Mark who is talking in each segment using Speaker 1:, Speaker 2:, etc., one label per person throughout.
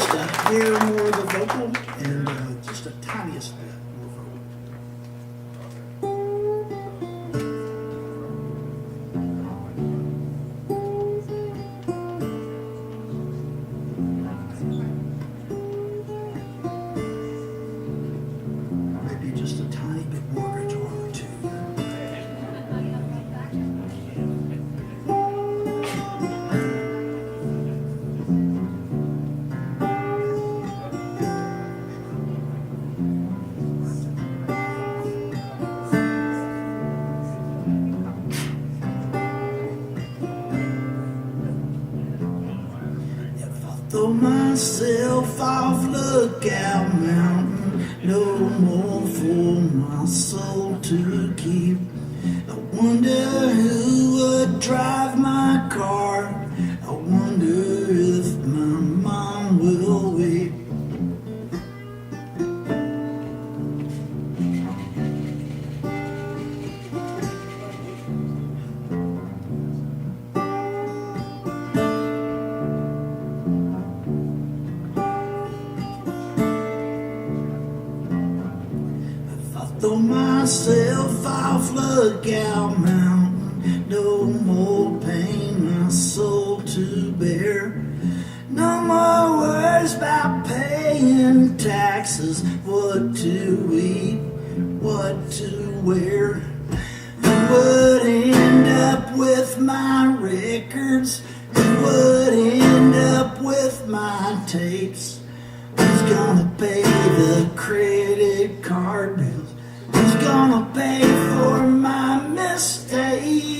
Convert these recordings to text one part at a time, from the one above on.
Speaker 1: just a hair more of the vocal and just a tiniest bit more vocal. Maybe just a tiny bit more guitar too. Throw myself off Lookout Mountain, no more for my soul to keep. I wonder who would drive my car. I wonder if my mom will wait. Throw myself off Lookout Mountain, no more pain my soul to bear. No more worries about paying taxes, what to eat, what to wear. Who would end up with my records? Who would end up with my tapes? Who's gonna pay the credit card bills? Who's gonna pay for my mistakes?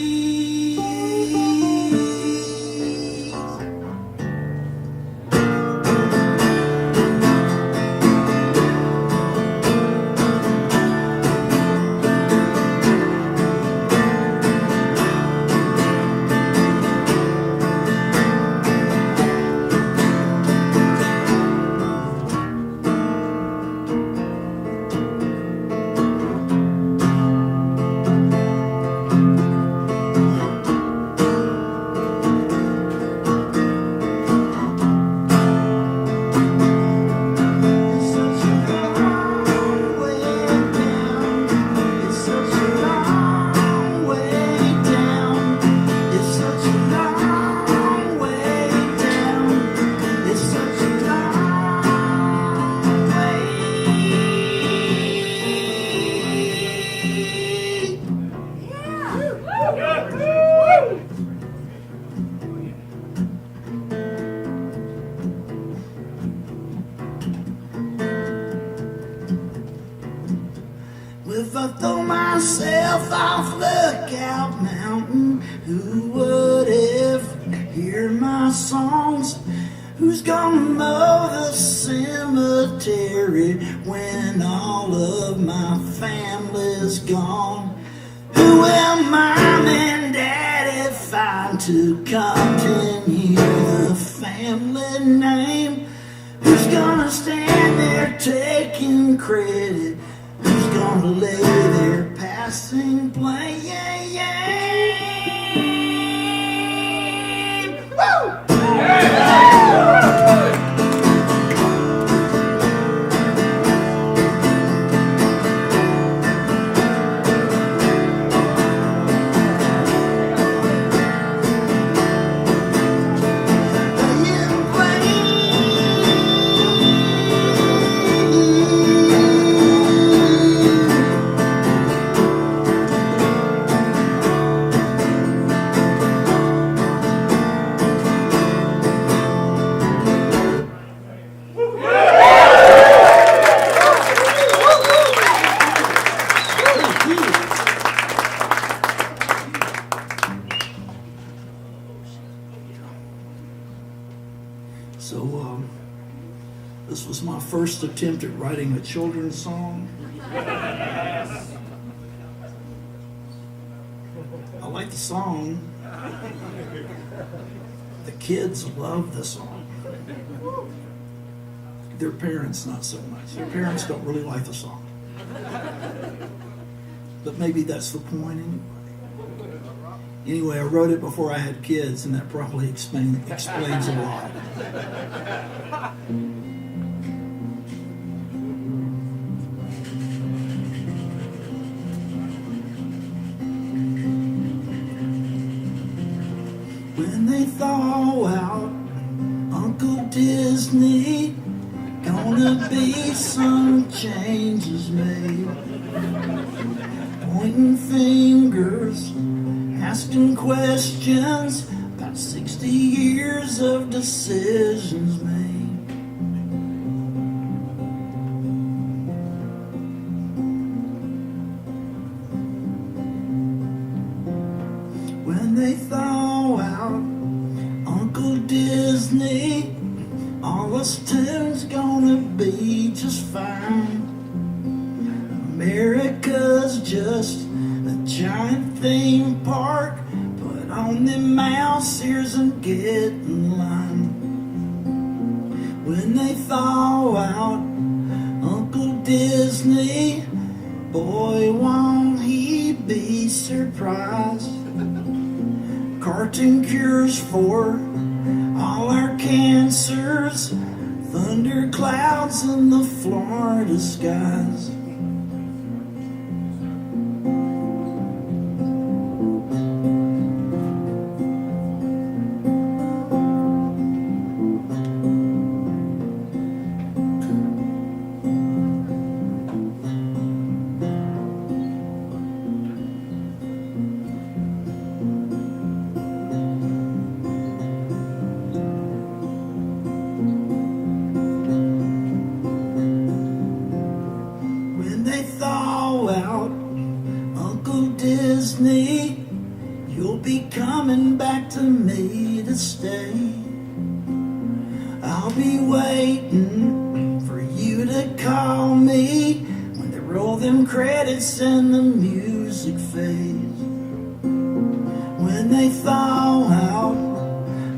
Speaker 1: If I throw myself off Lookout Mountain, who would ever hear my songs? Who's gonna mow the cemetery when all of my family's gone? Who will mom and daddy find to continue the family name? Who's gonna stand there taking credit? Who's gonna lay there passing blame? Woo! This was my first attempt at writing a children's song. I like the song. The kids love the song. Their parents, not so much. Their parents don't really like the song. But maybe that's the point anyway. Anyway, I wrote it before I had kids, and that probably explains a lot. Disney, gonna be some changes made. Pointing fingers, asking questions, about 60 years of decisions made. When they thaw out Uncle Disney, all us tunes gonna be just fine. America's just a giant theme park. Put on them mouse ears and get in line. When they thaw out Uncle Disney, boy, won't he be surprised. Cartoon cures for all our cancers, thunder clouds in the Florida skies. You'll be coming back to me to stay. I'll be waiting for you to call me when they roll them credits and the music fades. When they thaw out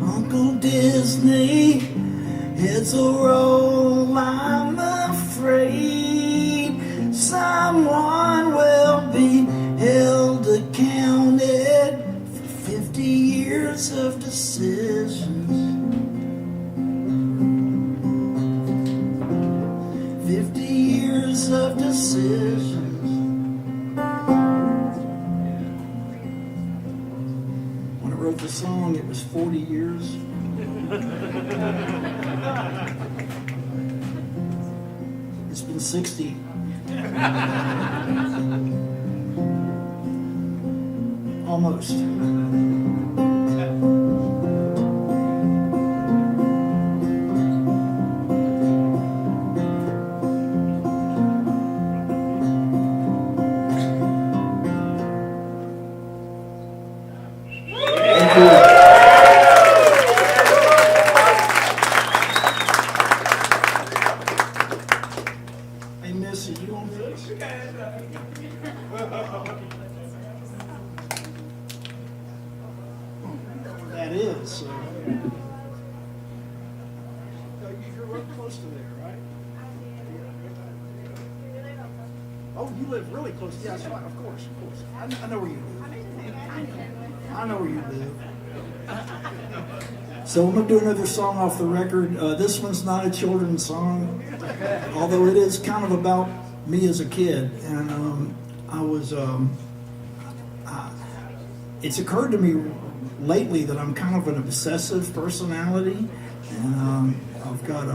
Speaker 1: Uncle Disney, heads will roll, I'm afraid. Someone will be held accounted for 50 years of decisions. 50 years of decisions. When I wrote the song, it was 40 years. It's been 60. Almost. Hey, Missy, you on this? That is. You're up close to there, right? Oh, you live really close. Yeah, that's right. Of course. I know where you live. I know where you live. So I'm going to do another song off the record. This one's not a children's song, although it is kind of about me as a kid. And it's occurred to me lately that I'm kind of an obsessive personality. And I've got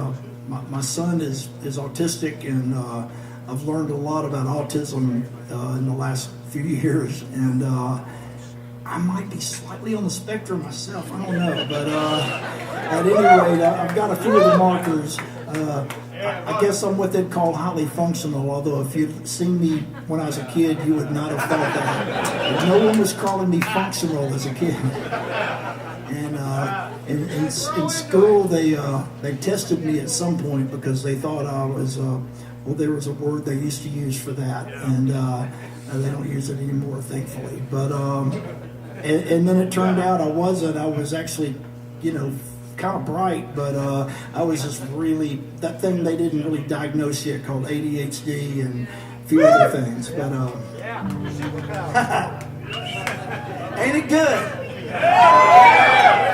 Speaker 1: my son is autistic, and I've learned a lot about autism in the last few years. And I might be slightly on the spectrum myself, I don't know, but at any rate, I've got a few of the markers. I guess I'm what they'd call highly functional, although if you'd seen me when I was a kid, you would not have thought that. No one was calling me functional as a kid. And in school, they tested me at some point because they thought I was, there was a word they used to use for that, and they don't use it anymore, thankfully. But and then it turned out I wasn't. I was actually, kind of bright, but I was just really, that thing they didn't really diagnose yet called ADHD and a few other things. But ain't it good?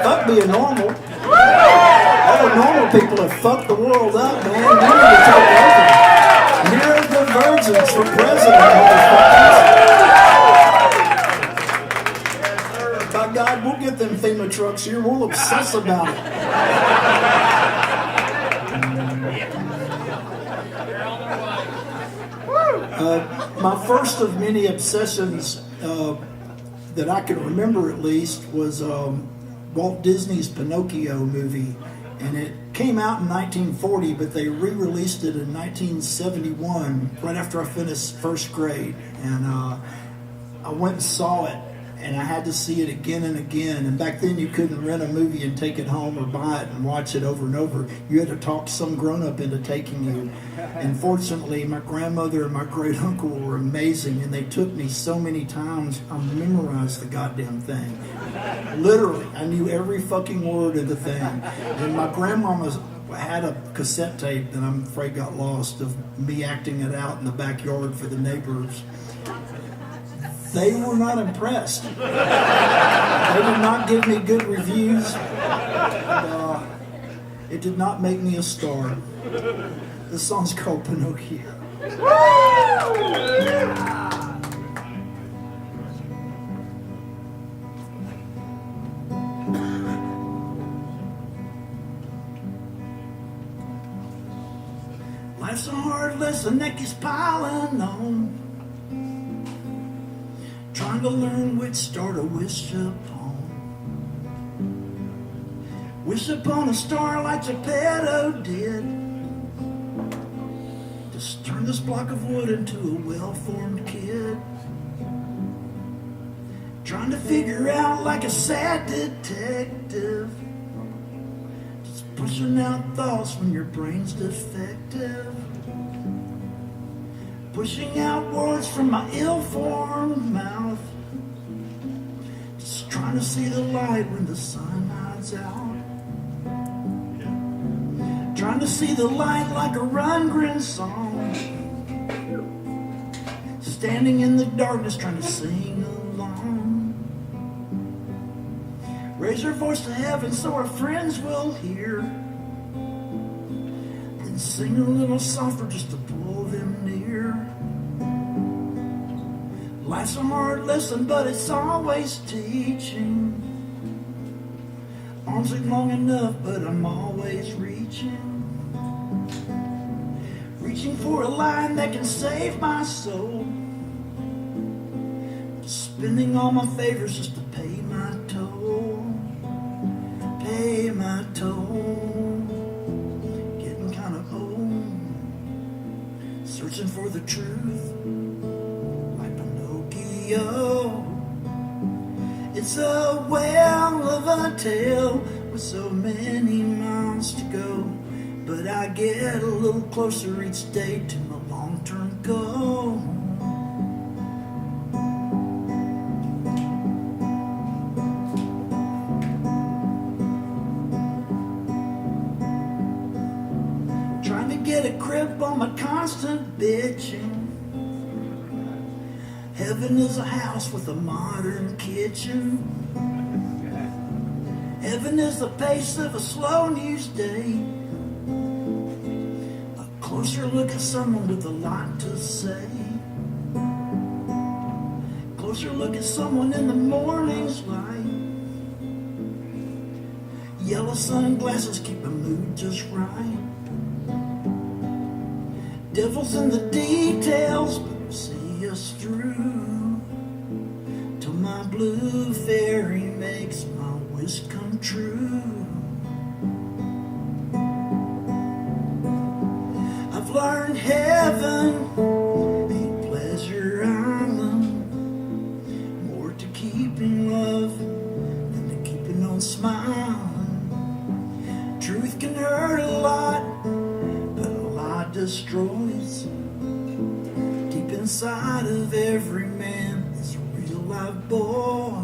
Speaker 1: Fuck being normal. All the normal people have fucked the world up, man. You need to take over. Here are the virgins for president, motherfuckers. By God, we'll get them FEMA trucks here. We'll obsess about it. My first of many obsessions that I can remember at least was Walt Disney's Pinocchio movie. And it came out in 1940, but they re-released it in 1971, right after I finished first grade. And I went and saw it, and I had to see it again and again. And back then, you couldn't rent a movie and take it home or buy it and watch it over and over. You had to talk some grown-up into taking you. And fortunately, my grandmother and my great-uncle were amazing, and they took me so many times, I memorized the goddamn thing. Literally, I knew every fucking word of the thing. And my grandmama had a cassette tape that I'm afraid got lost of me acting it out in the backyard for the neighbors. They were not impressed. They did not give me good reviews. And, it did not make me a star. This song's called Pinocchio. Life's a hard lesson that keeps piling on. Trying to learn which star to wish upon. Wish upon a star like Geppetto did. Just turn this block of wood into a well-formed kid. Trying to figure out like a sad detective. Just pushing out thoughts when your brain's defective. Pushing out words from my ill-formed mouth. Just trying to see the light when the sun hides out. Trying to see the light like a Rundgren song. Standing in the darkness trying to sing along. Raise your voice to heaven so our friends will hear. Then sing a little softer just to pull them near. Life's a hard lesson, but it's always teaching. Arms ain't long enough, but I'm always reaching. Reaching for a line that can save my soul. Spending all my favors just to pay my toll. Pay my toll. Getting kind of old. Searching for the truth. Like Pinocchio. It's a well of a tale with so many miles to go. But I get a little closer each day to my long-term goal. Trying to get a grip on my constant bitching. Heaven is a house with a modern kitchen. Heaven is the pace of a slow news day. A closer look at someone with a lot to say. Closer look at someone in the morning's light. Yellow sunglasses keep the mood just right. Devil's in the details, but we'll see us through. Till my blue fairy makes my wish come true. I've learned heaven ain't pleasure island. More to keeping love than to keeping on smiling. Truth can hurt a lot, but a lie destroys. Deep inside of every man is a real live boy.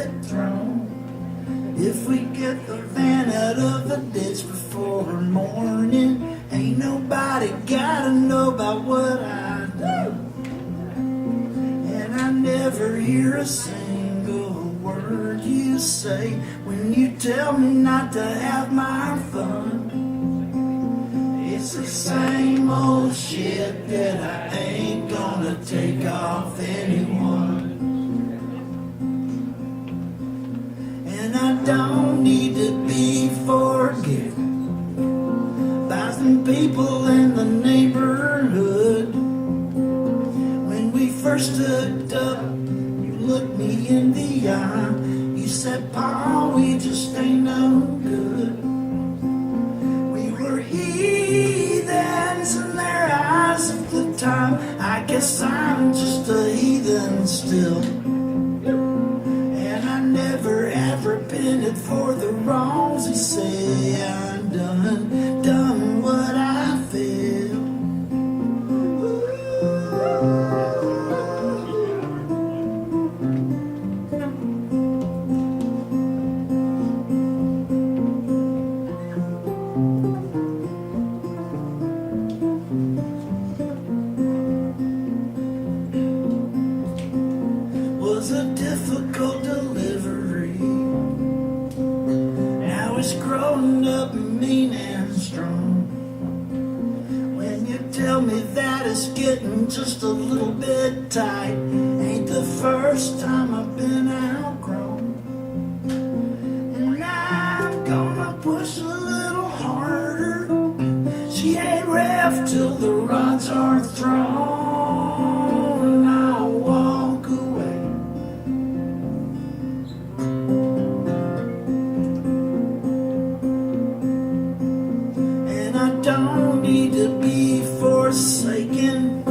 Speaker 1: get thrown. If we get the van out of the ditch before morning, ain't nobody gotta know about what I do. And I never hear a single word you say when you tell me not to have my fun. It's the same old shit that I ain't gonna take off anyone. And I don't need to be forgiven by some people in the neighborhood. When we first hooked up, you looked me in the eye. You said, "Pa, we just ain't no good." We were heathens in their eyes at the time. I guess I'm just a heathen still. And I never have repented for the wrongs they say I've done what I feel. Was a difficult delivery. Now it's growing up mean and strong. When you tell me that it's getting just a little bit tight, ain't the first time I've been outgrown. And I'm gonna push a little harder. She ain't ref till the rods are thrown. And I'll walk away. And I don't need to be forsaken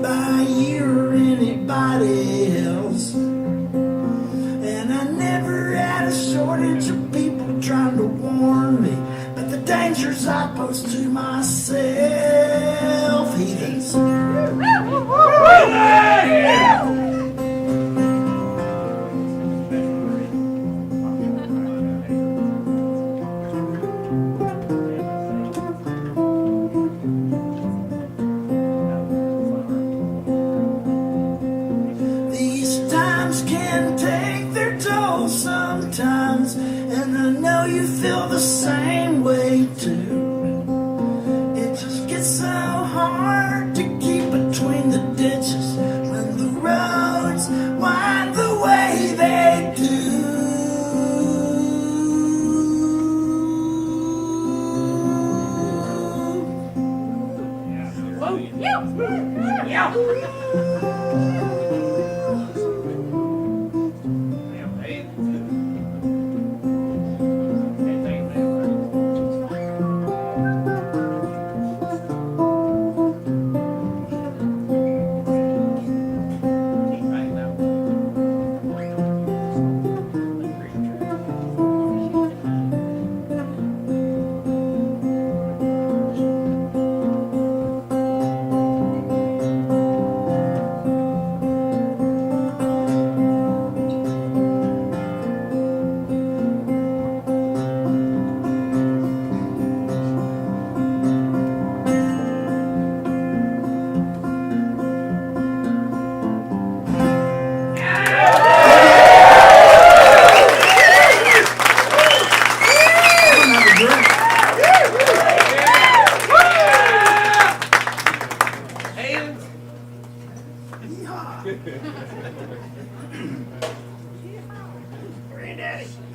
Speaker 1: by you or anybody else. And I never had a shortage of people trying to warn me, but the dangers I pose to myself, heathens. These times can take their toll sometimes, and I know you feel the same way too. It just gets so hard to keep between the ditches when the roads wind the way they do.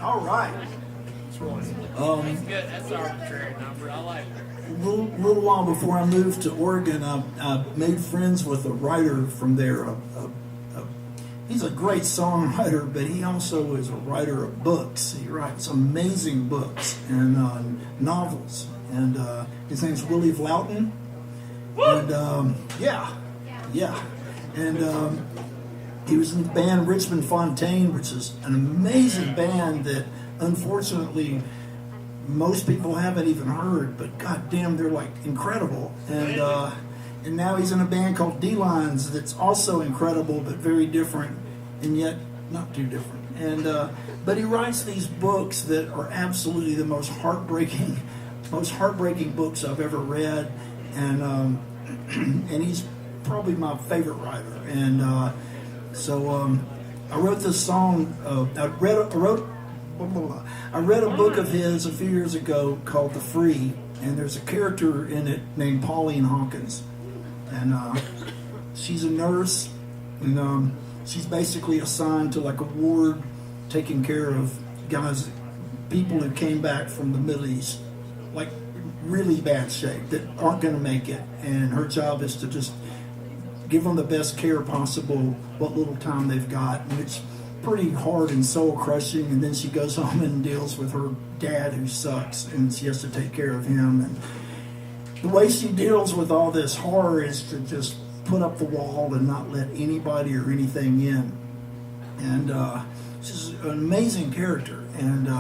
Speaker 1: All right.
Speaker 2: That's good. That's an arbitrary number. I like it.
Speaker 1: Little while before I moved to Oregon, I made friends with a writer from there. He's a great songwriter, but he also is a writer of books. He writes amazing books and novels. And his name's Willie Vloughton. And yeah. And he was in the band Richmond Fontaine, which is an amazing band that unfortunately most people haven't even heard, but goddamn, they're like incredible. And now he's in a band called D-Lines that's also incredible, but very different, and yet not too different. And but he writes these books that are absolutely the most heartbreaking books I've ever read, and and he's probably my favorite writer. And so I wrote this song. I read a book of his a few years ago called The Free, and there's a character in it named Pauline Hawkins, and she's a nurse, and she's basically assigned to like a ward taking care of people who came back from the Middle East, like really bad shape, that aren't going to make it, and her job is to just give them the best care possible what little time they've got, and it's pretty hard and soul crushing. And then she goes home and deals with her dad who sucks, and she has to take care of him, and the way she deals with all this horror is to just put up the wall and not let anybody or anything in. And she's an amazing character. And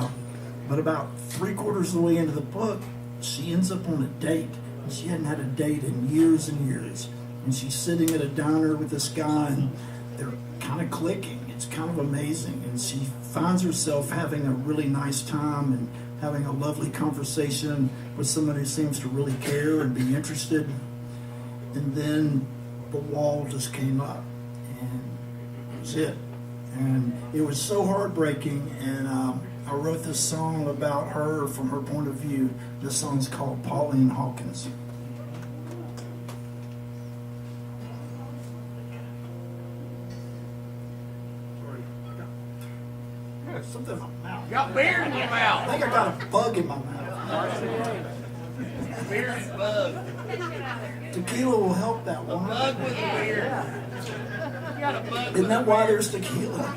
Speaker 1: but about 3/4 of the way into the book, she ends up on a date, and she hadn't had a date in years and years. And she's sitting at a diner with this guy, and they're kind of clicking. It's kind of amazing. And she finds herself having a really nice time and having a lovely conversation with someone who seems to really care and be interested. And then the wall just came up, and that was it. And it was so heartbreaking. And I wrote this song about her from her point of view. This song's called Pauline Hawkins. Something in my mouth.
Speaker 2: You got beer in your mouth.
Speaker 1: I think I got a bug in my mouth.
Speaker 2: Beer and bug.
Speaker 1: Tequila will help that one.
Speaker 2: Bug with a beer. You got a bug.
Speaker 1: Isn't that why there's tequila?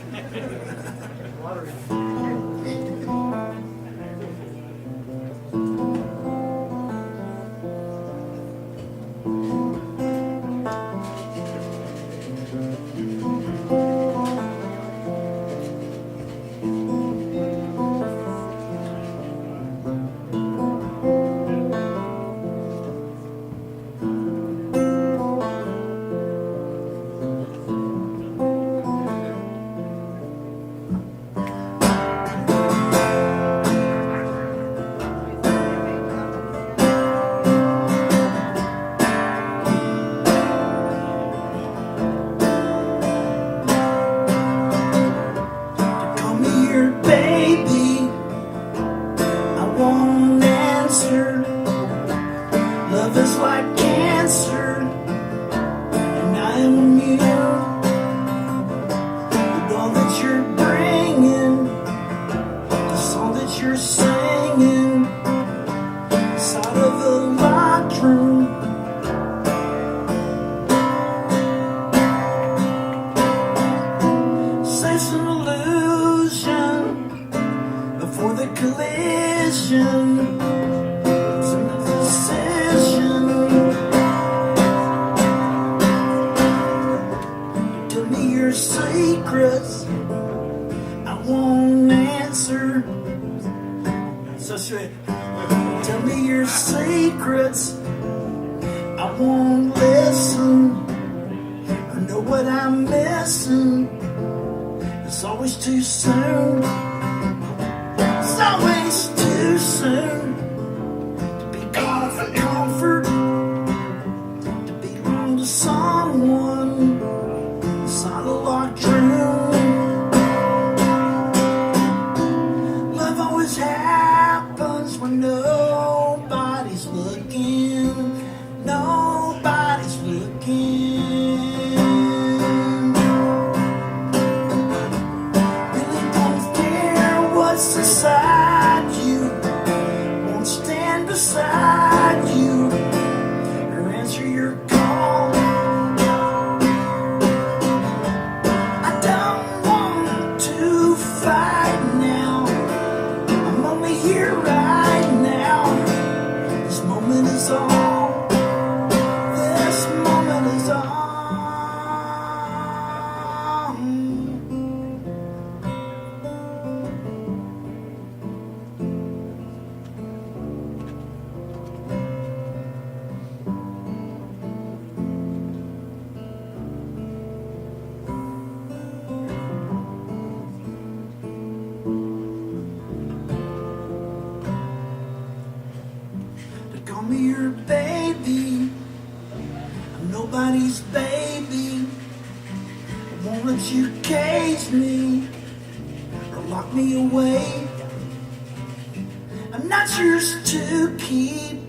Speaker 1: nobody's baby. I won't let you cage me or lock me away. I'm not yours to keep.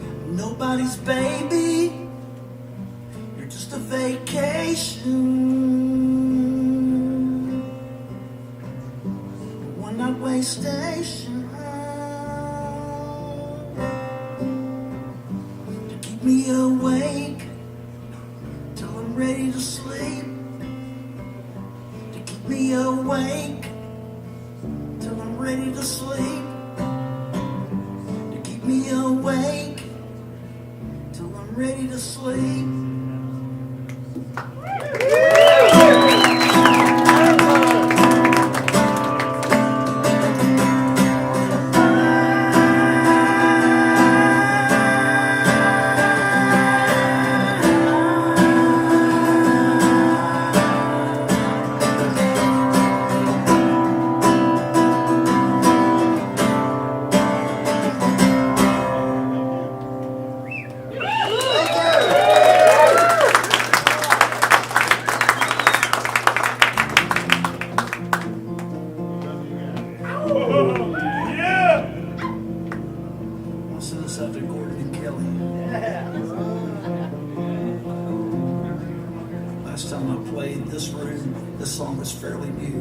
Speaker 1: I'm nobody's baby. You're just a vacation, a one-night way station. Keep me awake till I'm ready to sleep. To keep me awake till I'm ready to sleep. To keep me awake till I'm ready to sleep. This song was fairly new.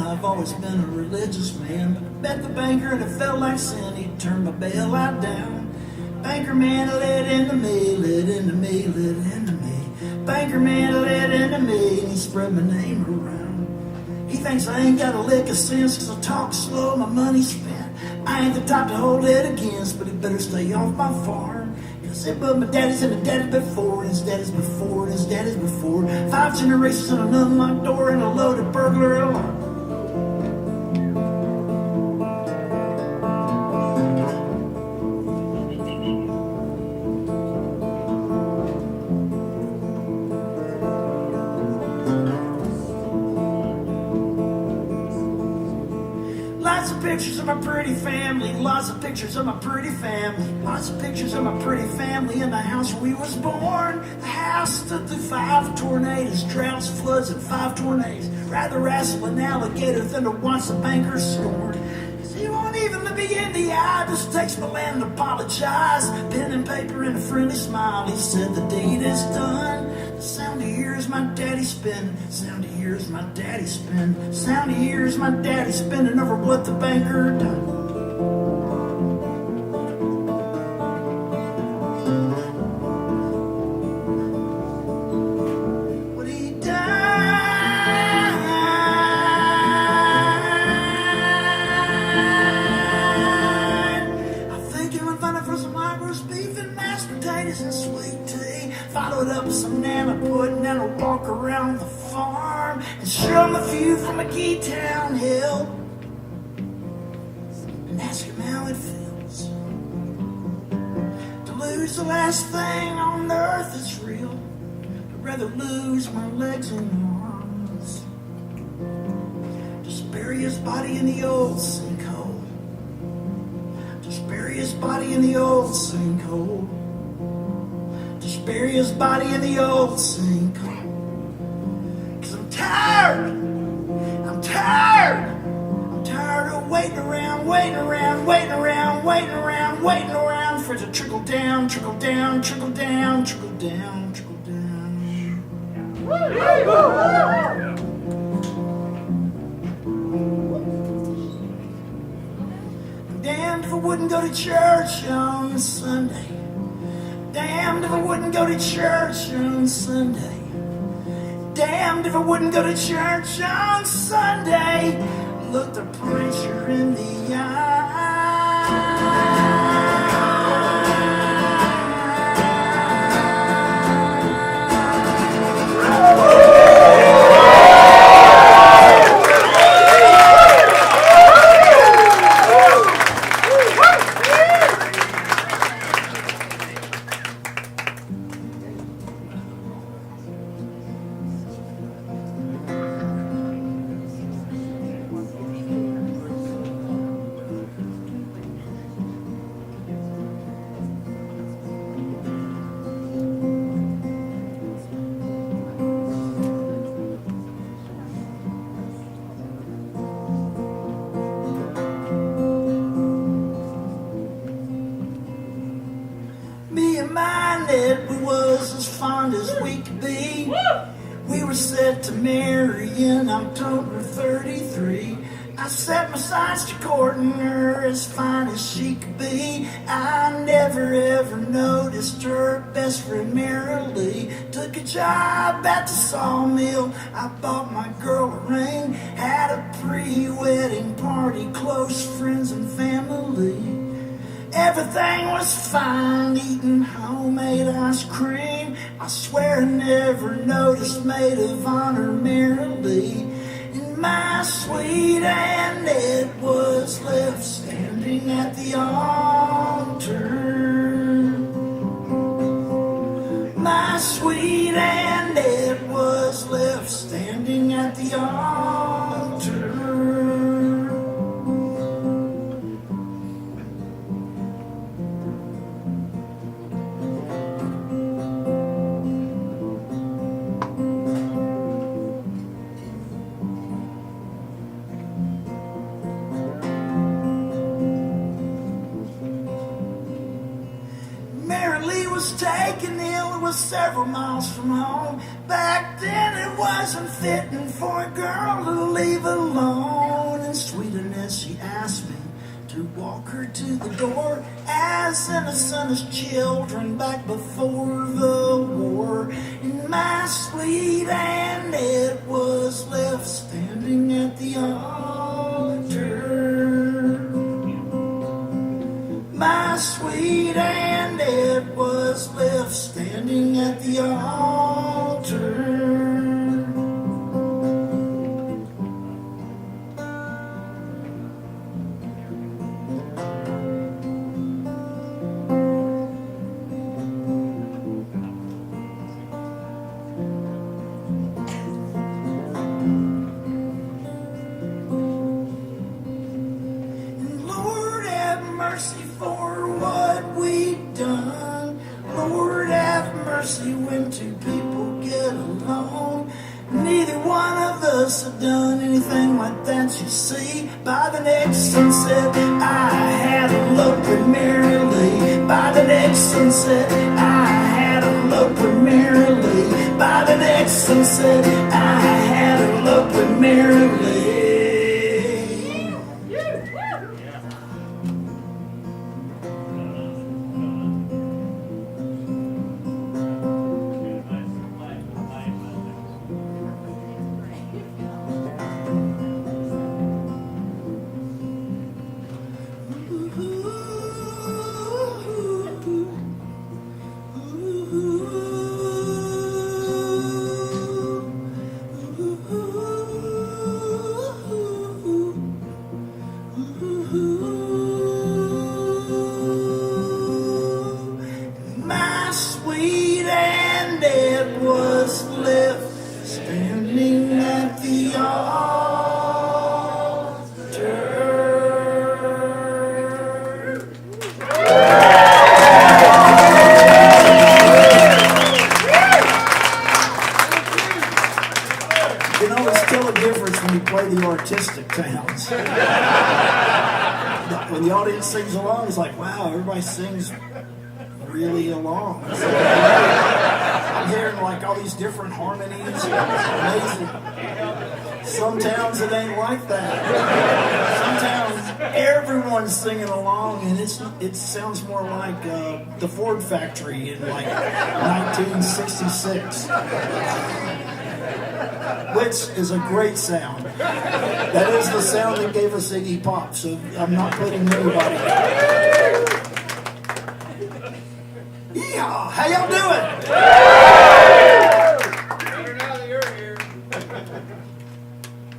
Speaker 1: I've always been a religious man, but I bet the banker and it felt like sin. He turned my bailout down. Banker man, let into me, let into me, let into me. Banker man, let into me, and he spread my name around. He thinks I ain't got a lick of sense, cause I talk slow, my money's spent. I ain't the type to hold it against, but he better stay off my farm. Cause it but my daddy's and the daddy's before, and his daddy's before, and his daddy's before. 5 generations and an unlocked door and a loaded burglar alarm. Pictures of my pretty family, lots of pictures of my pretty family, lots of pictures of my pretty family in the house where we was born. The house stood through 5 tornadoes, droughts, floods, and 5 tornadoes. Rather wrestle an alligator than to watch the banker scorn. He won't even look me in the eye, just takes my land and apologize. Pen and paper and a friendly smile, he said the deed is done. The sound of years my daddy spent, sound of years my daddy spent, sound of years my daddy spending over what the banker done. What he done. I'm thinking we're finding for some hot roast beef and mashed potatoes and sweet tea. Followed up with some nana pudding and a walk around the farm and show him a view from a key town hill and ask him how it feels to lose the last thing on earth that's real. I'd rather lose my legs and arms. Just bury his body in the old sinkhole. Just bury his body in the old sinkhole. Just bury his body in the old sinkhole. Cause I'm tired. I'm tired. I'm tired of waiting around, waiting around, waiting around, waiting around, waiting around for it to trickle down, trickle down, trickle down, trickle down, trickle down. I'm damned if I wouldn't go to church on Sunday. Damned if I wouldn't go to church on Sunday. Damned if I wouldn't go to church on Sunday. Look the preacher in the eye. to marry in October 33. I set my sights to courting her as fine as she could be. I never ever noticed her best friend Merle. Took a job at the sawmill, I bought my girl a ring. Had a pre-wedding party, close friends and family. Everything was fine, eating homemade ice cream. I swear I never noticed maid of honor Merle. My sweet Annette was left standing at the altar. My sweet Annette was left standing at the altar. Was taken ill, it was several miles from home. Back then it wasn't fitting for a girl to leave alone. And sweet Annette, she asked me to walk her to the door, as innocent as children back before the war. And my sweet Annette was left standing at the altar. My sweet Annette was left standing at the altar. And Lord have mercy for what we've done. Lord have mercy when two people get along. Neither one of us have done anything like that, you see. By the next sunset, I had a look with Merle. By the next sunset, I had a look with Merle. By the next sunset, I had a look with Merle. My sweet Annette was left standing at the altar. You know, it's still a difference when you play the artistic towns. When the audience sings along, it's like, wow, everybody sings really along. I'm hearing like all these different harmonies. It's amazing. Some towns it ain't like that. Some towns everyone's singing along, and it sounds more like the Ford factory in like 1966. Which is a great sound. That is the sound that gave us Iggy Pop, so I'm not putting anybody down. Yeehaw! How y'all doing?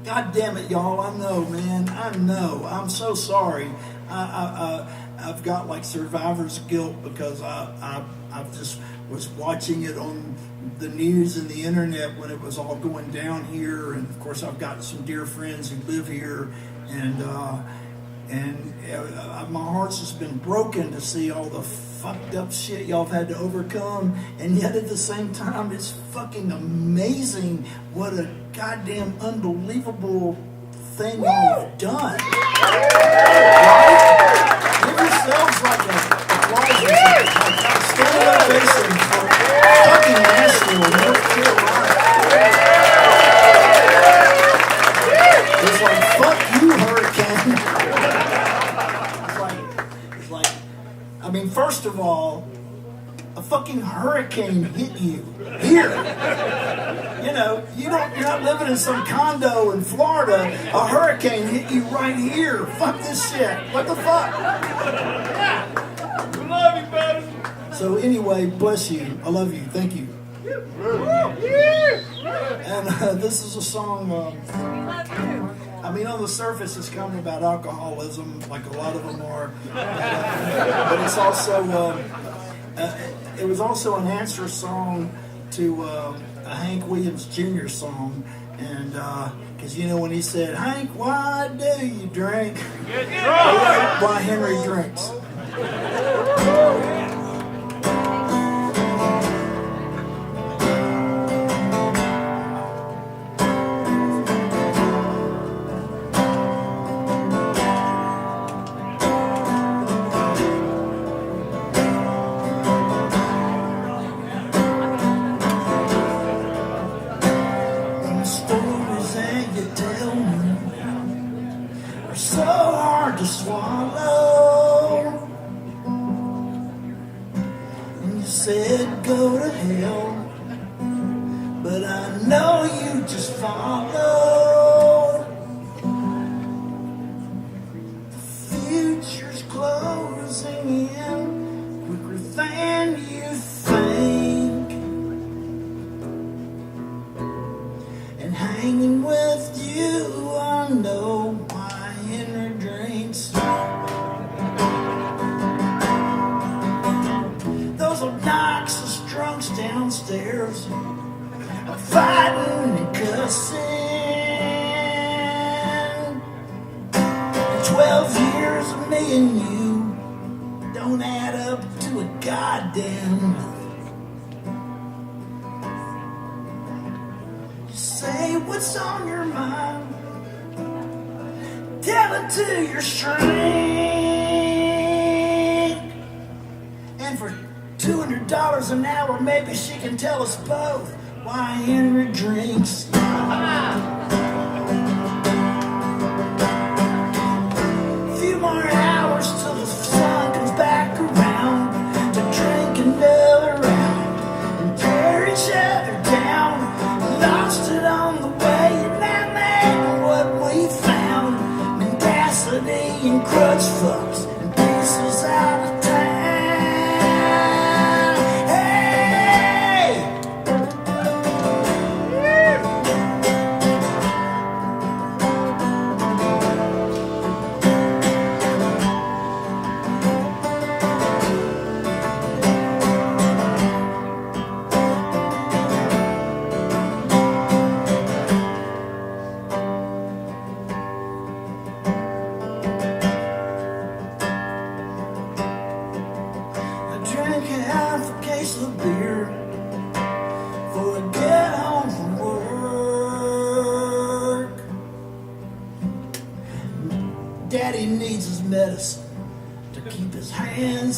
Speaker 1: God damn it, y'all. I know, man. I know. I'm so sorry. I've got like survivor's guilt because I just was watching it on the news and the internet when it was all going down here, and of course I've got some dear friends who live here, and my heart's just been broken to see all the fucked up shit y'all have had to overcome, and yet at the same time it's fucking amazing what a goddamn unbelievable thing y'all have done. Right? Give yourselves like a applause, like standing ovation for fucking Asheville, North Carolina. fucking hurricane hit you here. You know, you're not living in some condo in Florida. A hurricane hit you right here. Fuck this shit. What the fuck?
Speaker 2: We love you, buddy.
Speaker 1: So anyway, bless you. I love you. Thank you. And this is a song. I mean, on the surface, it's kind of about alcoholism, like a lot of them are. But it's also, it was also an answer song to a Hank Williams Jr. song. And, because, you know, when he said, Hank, why do you drink? Why Henry drinks.
Speaker 3: An hour, maybe she can tell us both why Henry drinks. A few more hours till the sun comes back around to drink another round and tear each other down. Lost it on the way, and that ain't what we found. Mendacity and crutch fucks and pieces out of town.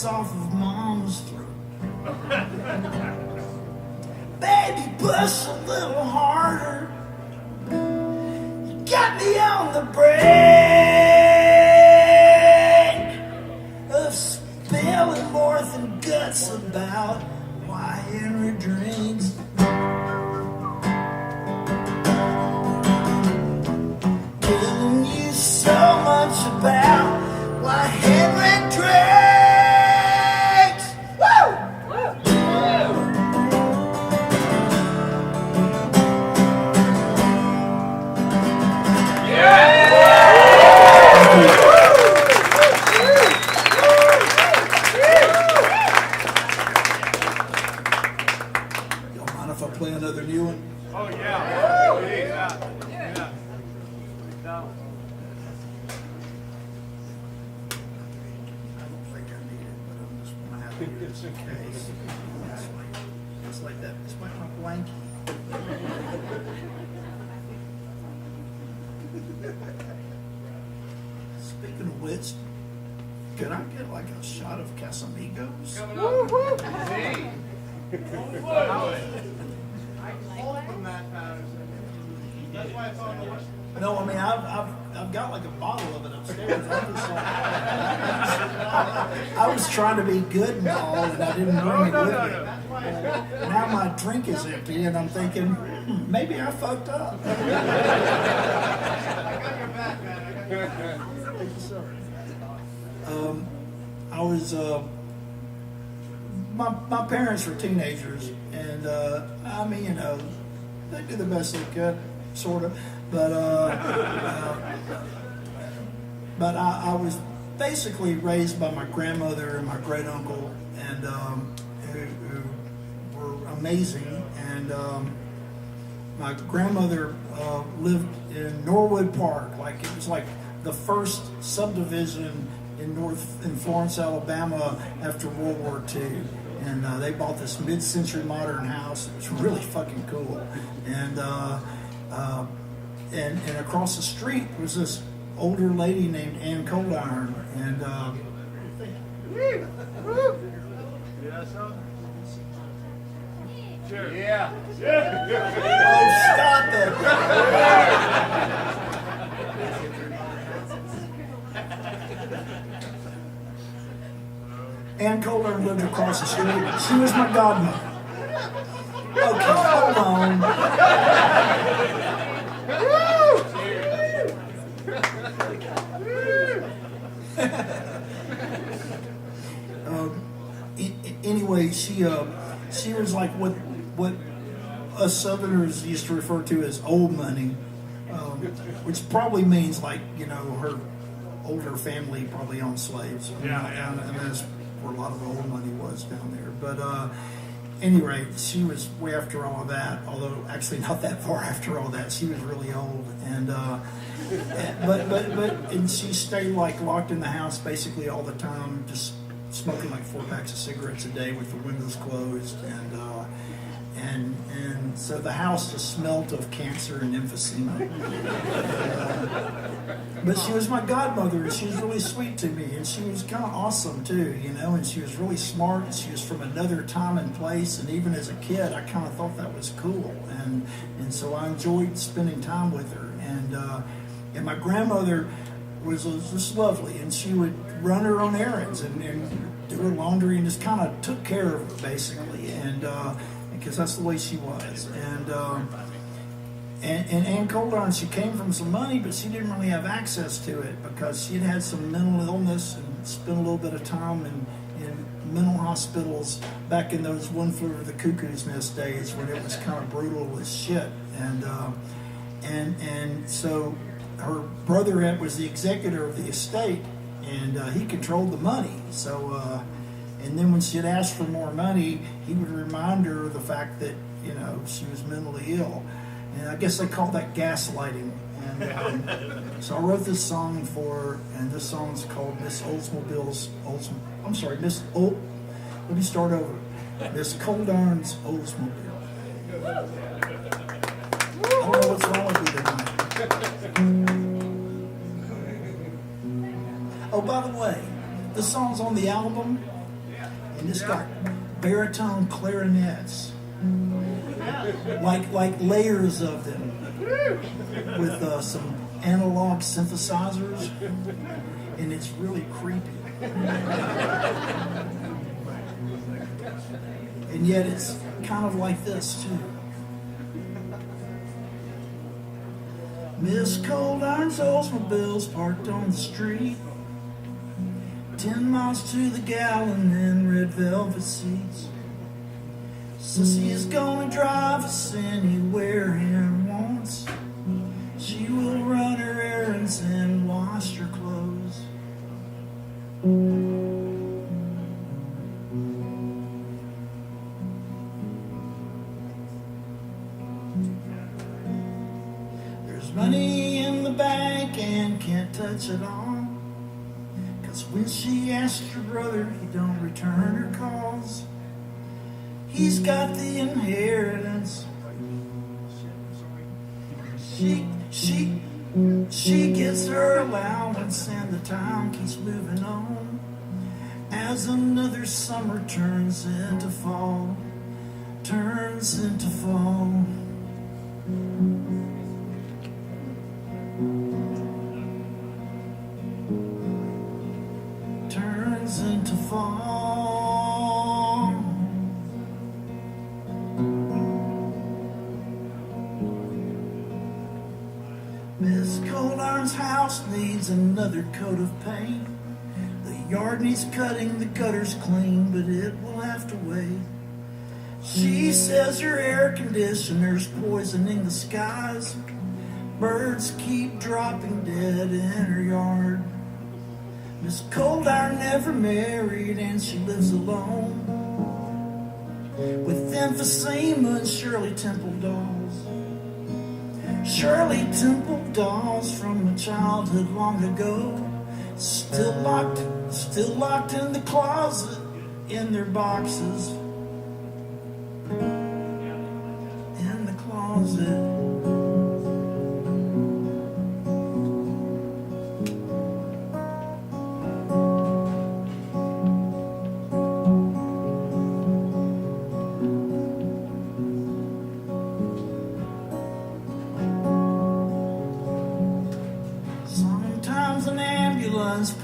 Speaker 3: Off of mom's throat. Baby, push a little harder. You got me on the brink of spilling more than guts about why Henry drinks. Telling you so much about why Henry drinks. Speaking of which, can I get like a shot of Casamigos?
Speaker 2: Coming up. See? From that Patterson. That's why it's on the list.
Speaker 1: No, I mean I've got like a bottle of it upstairs. I was trying to be good and all, and I didn't bring it with me.
Speaker 3: Now my drink is empty, and I'm thinking, maybe I fucked up. I was, my parents were teenagers, and I mean, you know, they did the best they could, sort of, but I was basically raised by my grandmother and my great uncle, and who were amazing. And my grandmother lived in Norwood Park, like it was like the first subdivision in Florence, Alabama after World War II. And they bought this mid-century modern house. It was really fucking cool. And across the street was this older lady named Ann Coldiron. And
Speaker 2: Sure. Yeah.
Speaker 3: oh, stop it! Ann Coldiron lived across the street. She was my godmother. Okay, hold on. Anyway, she was like what us Southerners used to refer to as old money, which probably means like, you know, her older family probably owned slaves. And that's where a lot of the old money was down there. But anyway, she was way after all of that, although actually not that far after all that. She was really old, and but she stayed like locked in the house basically all the time, just smoking like 4 packs of cigarettes a day with the windows closed, and so the house just smelt of cancer and emphysema. But she was my godmother, and she was really sweet to me, and she was kind of awesome too, you know, and she was really smart, and she was from another time and place, and even as a kid, I kind of thought that was cool, and so I enjoyed spending time with her, and my grandmother was just lovely, and she would run her own errands and do her laundry and just kind of took care of her basically, and because that's the way she was, and Ann Coldiron, she came from some money, but she didn't really have access to it because she had had some mental illness and spent a little bit of time in mental hospitals back in those One Flew Over the Cuckoo's Nest days when it was kind of brutal as shit, and so her brother was the executor of the estate, and he controlled the money. So, and then when she'd ask for more money, he would remind her of the fact that, you know, she was mentally ill. And I guess they call that gaslighting. And so I wrote this song for her, and this song's called Miss Oldsmobile's let me start over. Miss Coldiron's Oldsmobile. I don't know what's wrong with you tonight. Oh, by the way, the song's on the album, and it's got baritone clarinets, like layers of them, with some analog synthesizers, and it's really creepy. And yet it's kind of like this too. Miss Coldiron's Oldsmobile's parked on the street, 10 miles to the gallon in red velvet seats. Sissy is gonna drive us anywhere he wants. She will run her errands and wash her clothes. There's money in the bank and can't touch it all, 'cause when she asks her brother, he don't return her calls. He's got the inheritance. She gets her allowance, and the time keeps moving on as another summer turns into fall. Turns into fall. Turns into fall.
Speaker 1: Miss Cold Iron's house needs another coat of paint. The yard needs cutting, the gutters clean, but it will have to wait. She says her air conditioner's poisoning the skies. Birds keep dropping dead in her yard. Miss Cold Iron never married and she lives alone with emphysema and Shirley Temple dolls. Shirley Temple dolls from a childhood long ago, still locked in the closet in their boxes. In the closet.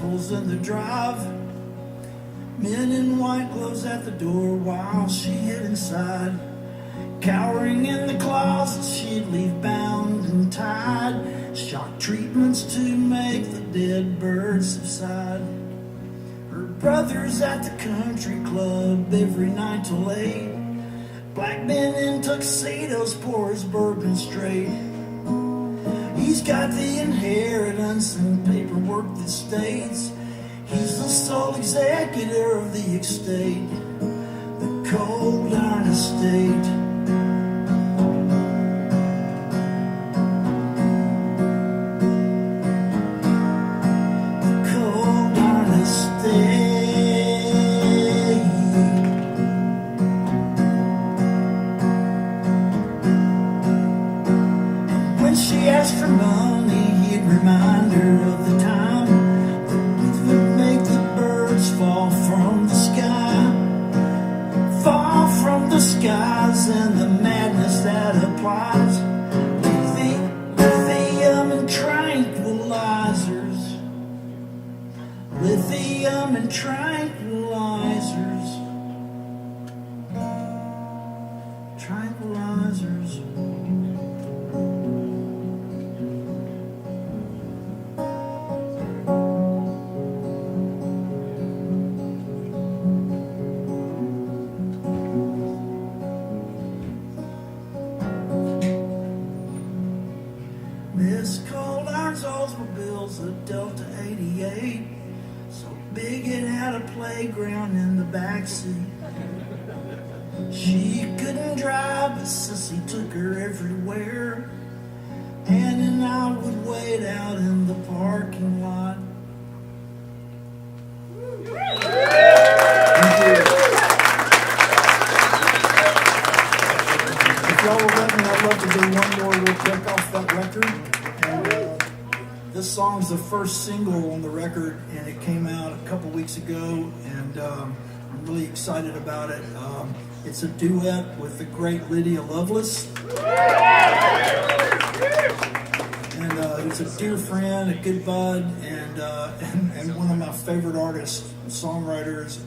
Speaker 1: Pulls in the drive, men in white gloves at the door while she hid inside. Cowering in the closet, she'd leave bound and tied. Shock treatments to make the dead birds subside. Her brother's at the country club every night till 8. Black men in tuxedos pour his bourbon straight. He's got the inheritance and paperwork that states he's the sole executor of the estate, the Cold Iron Estate. The Cold Iron Estate. And when she asked for money, he'd remind her of the time that would make the birds fall from the sky, fall from the skies, and the madness that applies. Lithium and tranquilizers, lithium and tranquilizers, tranquilizers. Miss Cold Iron's Oldsmobile's a Delta 88, so big it had a playground in the backseat. She couldn't drive, but Sissy took her everywhere. Ann and I would wait out in the parking lot. Thank you. If y'all will let me, I'd love to do one more real quick off that record. And, this song's the first single on the record, and it came out a couple weeks ago, and I'm really excited about it. It's a duet with the great Lydia Lovelace. And he's a dear friend, a good bud, and one of my favorite artists, songwriters.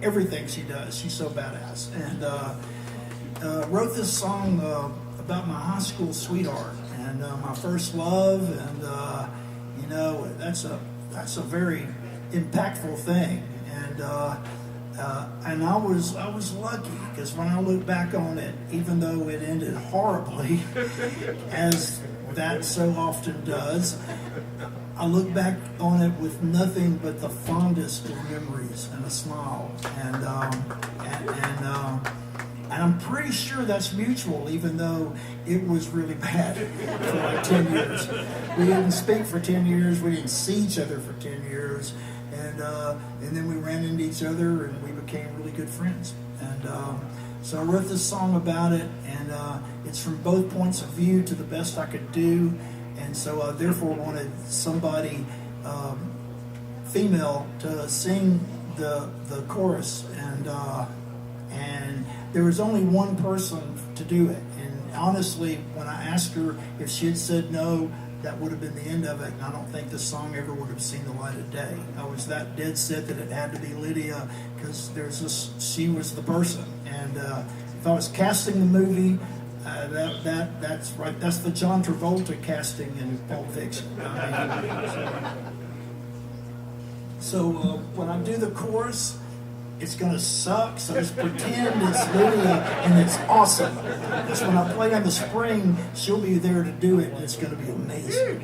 Speaker 1: Everything she does, she's so badass. And wrote this song about my high school sweetheart and my first love, and you know, that's a very impactful thing. And I was lucky, because when I look back on it, even though it ended horribly, as that so often does, I look back on it with nothing but the fondest of memories and a smile. And I'm pretty sure that's mutual, even though it was really bad for like 10 years. We didn't speak for 10 years. We didn't see each other for 10 years. And then we ran into each other, and we became really good friends. And so I wrote this song about it, and it's from both points of view to the best I could do. And so I therefore wanted somebody female to sing the chorus, and there was only one person to do it. And honestly, when I asked her if she had said no, that would have been the end of it, and I don't think this song ever would have seen the light of day. I was that dead set that it had to be Lydia, because she was the person. And if I was casting the movie,
Speaker 3: That's right. That's the John Travolta casting in Pulp Fiction. So when I do the chorus, it's gonna suck. So just pretend it's Lydia and it's awesome. Because when I play in the spring, she'll be there to do it, and it's gonna be amazing.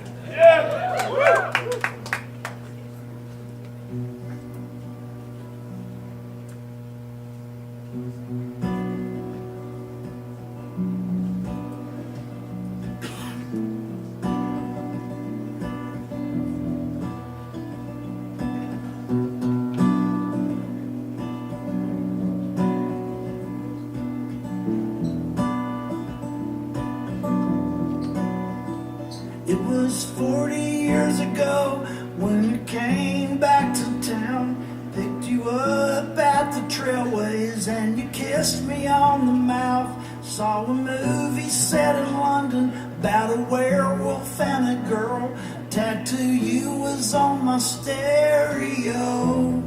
Speaker 3: It was 40 years ago when you came back to town. Picked you up at the trailways and you kissed me on the mouth. Saw a movie set in London about a werewolf and a girl. Tattoo you was on my stereo.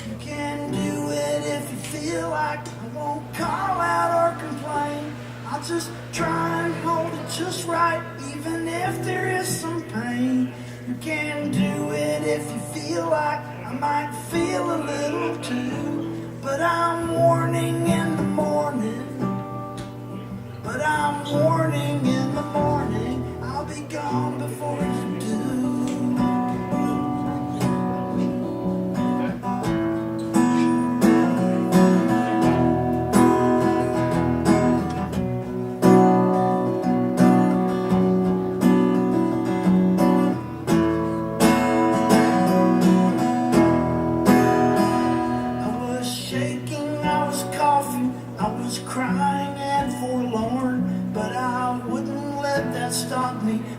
Speaker 3: You can do it if you feel like. I won't call out or complain. I'll just try and hold it just right, even if there is some pain. You can do it if you feel like. I might feel a little too, but I'm warning in the morning. But I'm warning in the morning. I'll be gone before you do.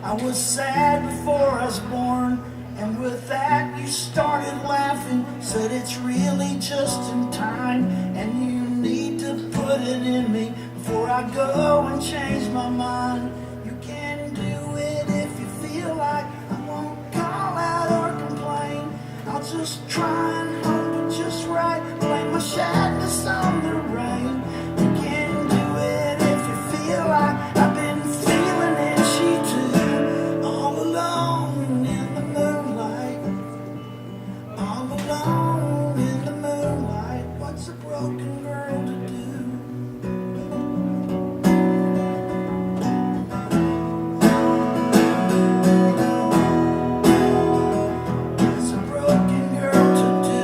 Speaker 3: I was sad before I was born, and with that you started laughing. Said it's really just in time, and you need to put it in me before I go and change my mind. You can do it if you feel like. I won't call out or complain. I'll just try and hold it just right. Blame my sadness on the rain. You can do it if you feel like. I've been feeling itchy too. All alone in the moonlight. All alone in the moonlight. What's a broken girl to do? What's a broken girl to do?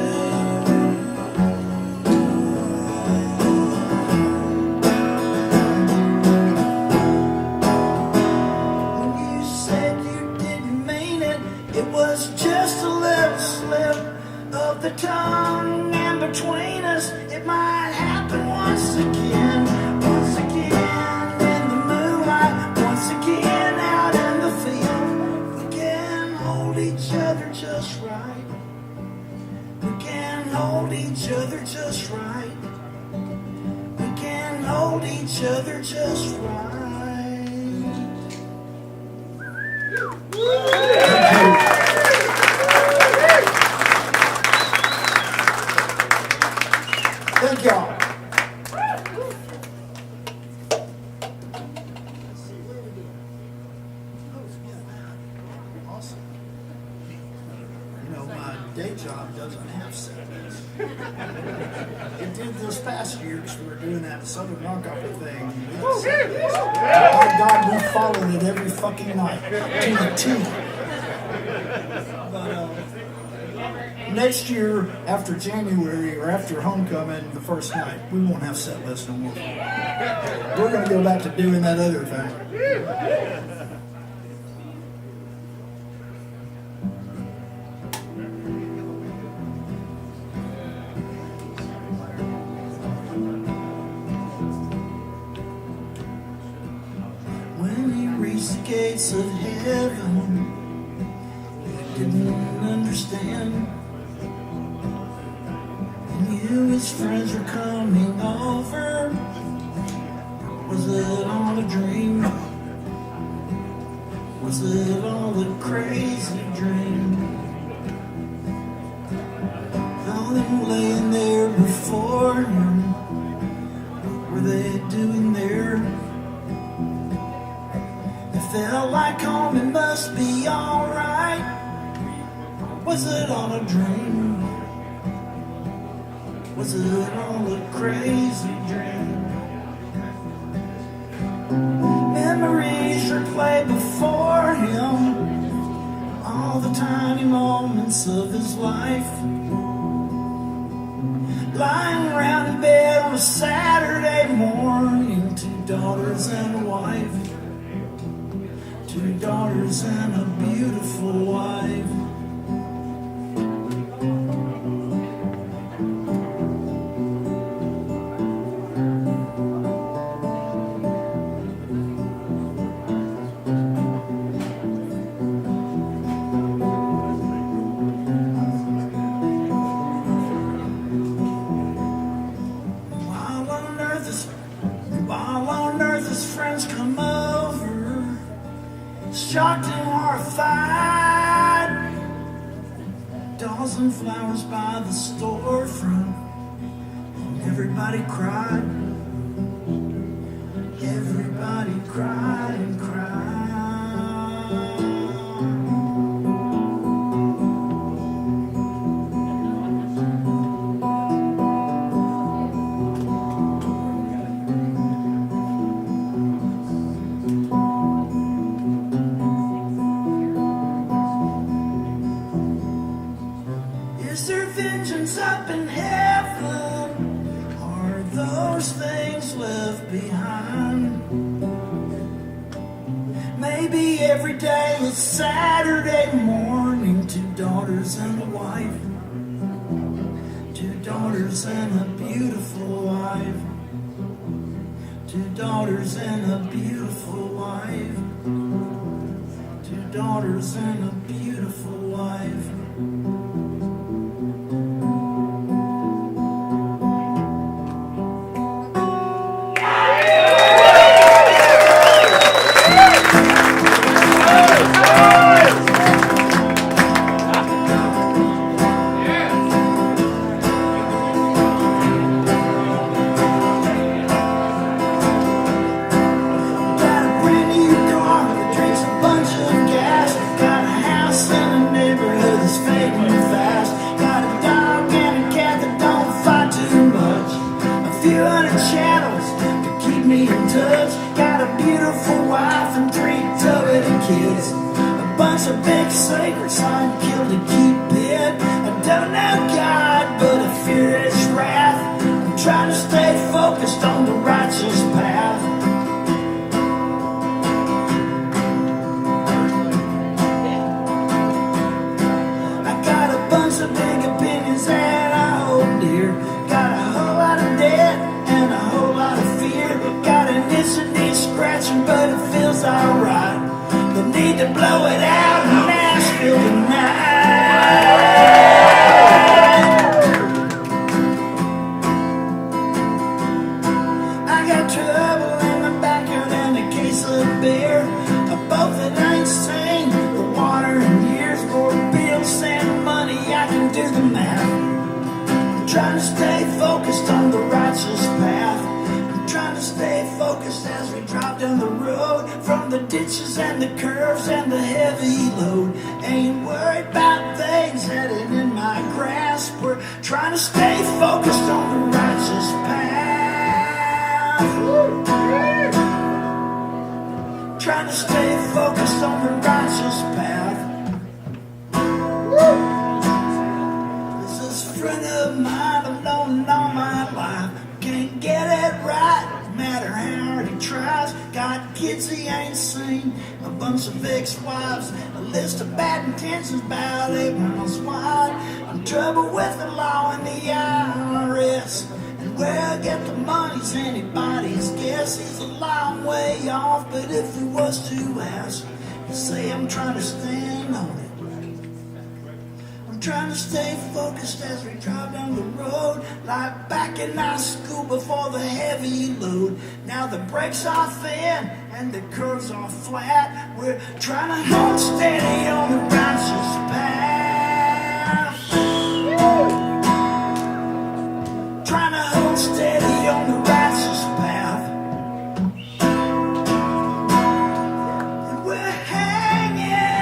Speaker 3: When you said you didn't mean it, it was just a little slip of the tongue, and between us it might happen once again in the moonlight, once again out in the field. We can hold each other just right. We can hold each other just right. We can hold each other just right. Thank y'all. Awesome. You know, my day job doesn't have Saturdays. It did this past year because we were doing that Southern Rock Opera thing. My God, we followed it every fucking night to the T. But next year, after January or after homecoming, the first night, we won't have set lists no more. We're going to go back to doing that other thing. When he reached the gates of heaven, he didn't understand. Knew his friends were coming over. Was it all a dream? Was it all a crazy dream? Found them laying there before him. What were they doing there? must be alright. Was it all a dream? Was it all a crazy dream? Memories replay before him all the tiny moments of his life. Lying around in bed on a Saturday morning, 2 daughters and a wife. 2 daughters and a beautiful wife. While on earth his friends come over, shocked and horrified. Dolls and flowers by the storefront, and everybody cried. Everybody cried and cried. Is there vengeance up in heaven? Are those things left behind? Maybe every day is Saturday morning. 2 daughters and a wife. 2 daughters and a beautiful wife. 2 daughters and a beautiful wife. 2 daughters and a beautiful wife. As we drive down the road, like back in high school before the heavy load. Now the brakes are thin and the curves are flat. We're trying to hold steady on the righteous path. Trying to hold steady on the righteous path. And we're hanging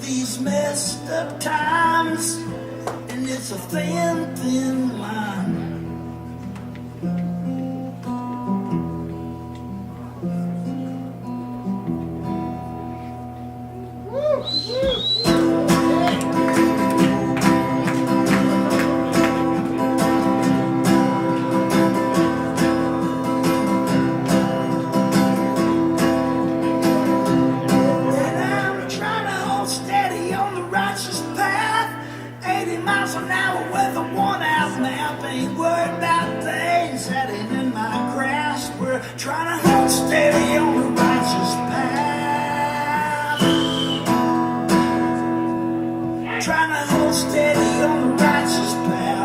Speaker 3: these messed up times, and it's a thin, thin line. Trying to hold steady on the righteous path. Trying to hold steady on the righteous path.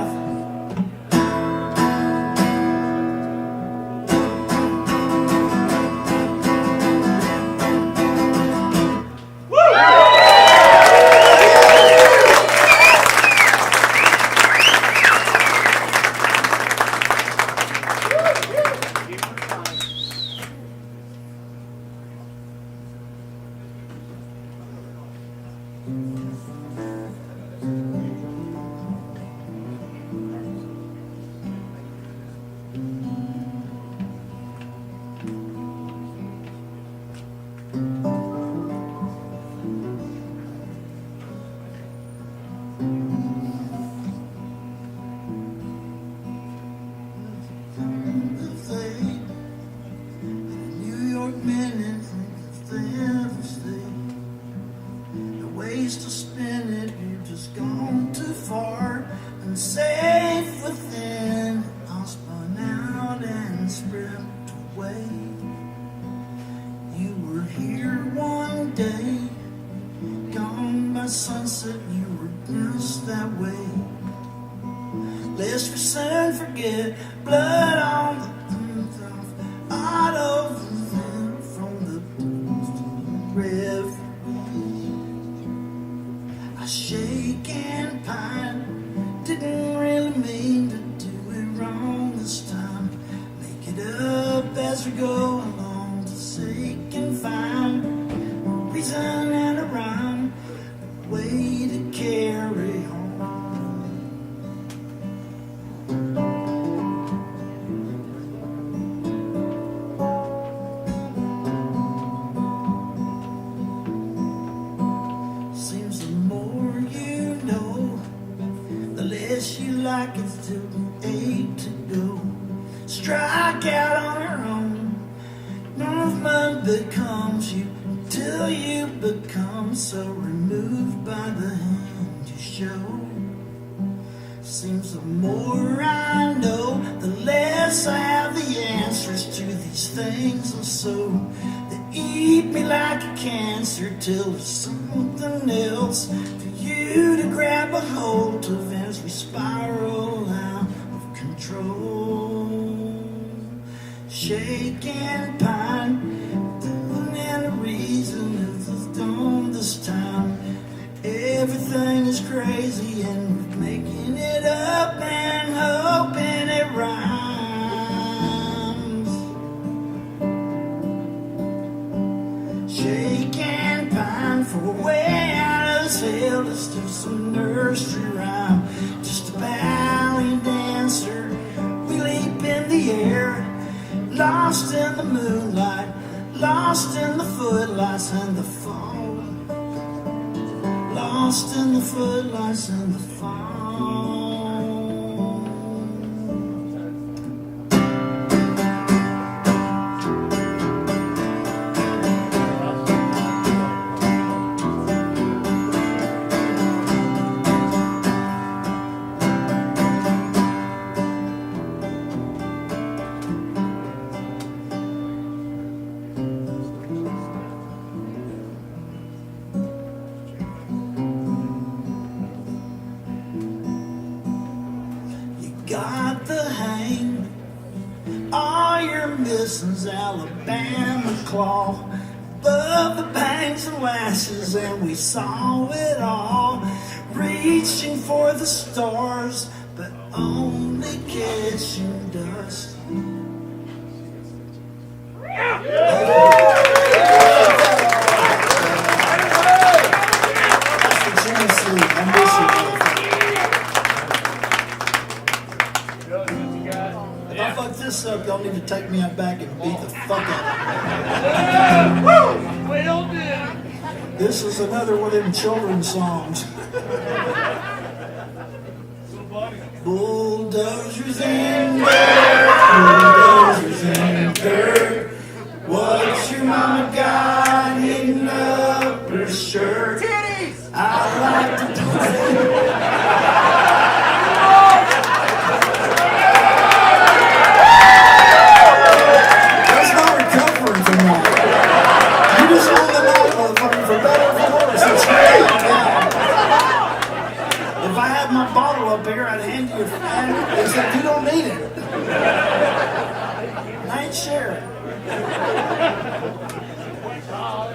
Speaker 3: Sunset, you were just that way. Lest we soon forget, blood on the roof, out of the vent from the referee. I shake and pine, didn't really mean to do it wrong this time. Make it up as we go along, to seek and find a reason and a rhyme, way to carry on. Seems the more you know, the less you like it, still ache to go. Strike out on her own. Movement becomes you till you become so removed by the hand you show. Seems the more I know, the less I have the answers to these things, and so they eat me like a cancer till there's something else for you to grab a hold of as we spiral out of control. Shake and pine, and a reason is gone this time. Everything is crazy and we're making it up and hoping it rhymes. Shake and pine for a way out of hell. Let's do some nursery rhyme. Just a ballet dancer, we leap in the air, lost in the moonlight, lost in the footlights and the fall. Lost in the footlights and the fall. Got the hang, all you're missing's Alabama claw. Above the bangs and lashes, and we saw it all, reaching for the stars, but only catching dust. up, y'all need to take me out back and beat the fuck out of me.
Speaker 2: Will do.
Speaker 3: This is another one of them children's songs. Bulldozers and dirt, bulldozers and dirt. What's your mama got hidden up her shirt?
Speaker 2: Titties!
Speaker 3: I like to play. That's not recovering from that. You just hold them out for better or for worse. It's great. Yeah. If I had my bottle up here, I'd hand you a fan, except you don't need it. I ain't sharing.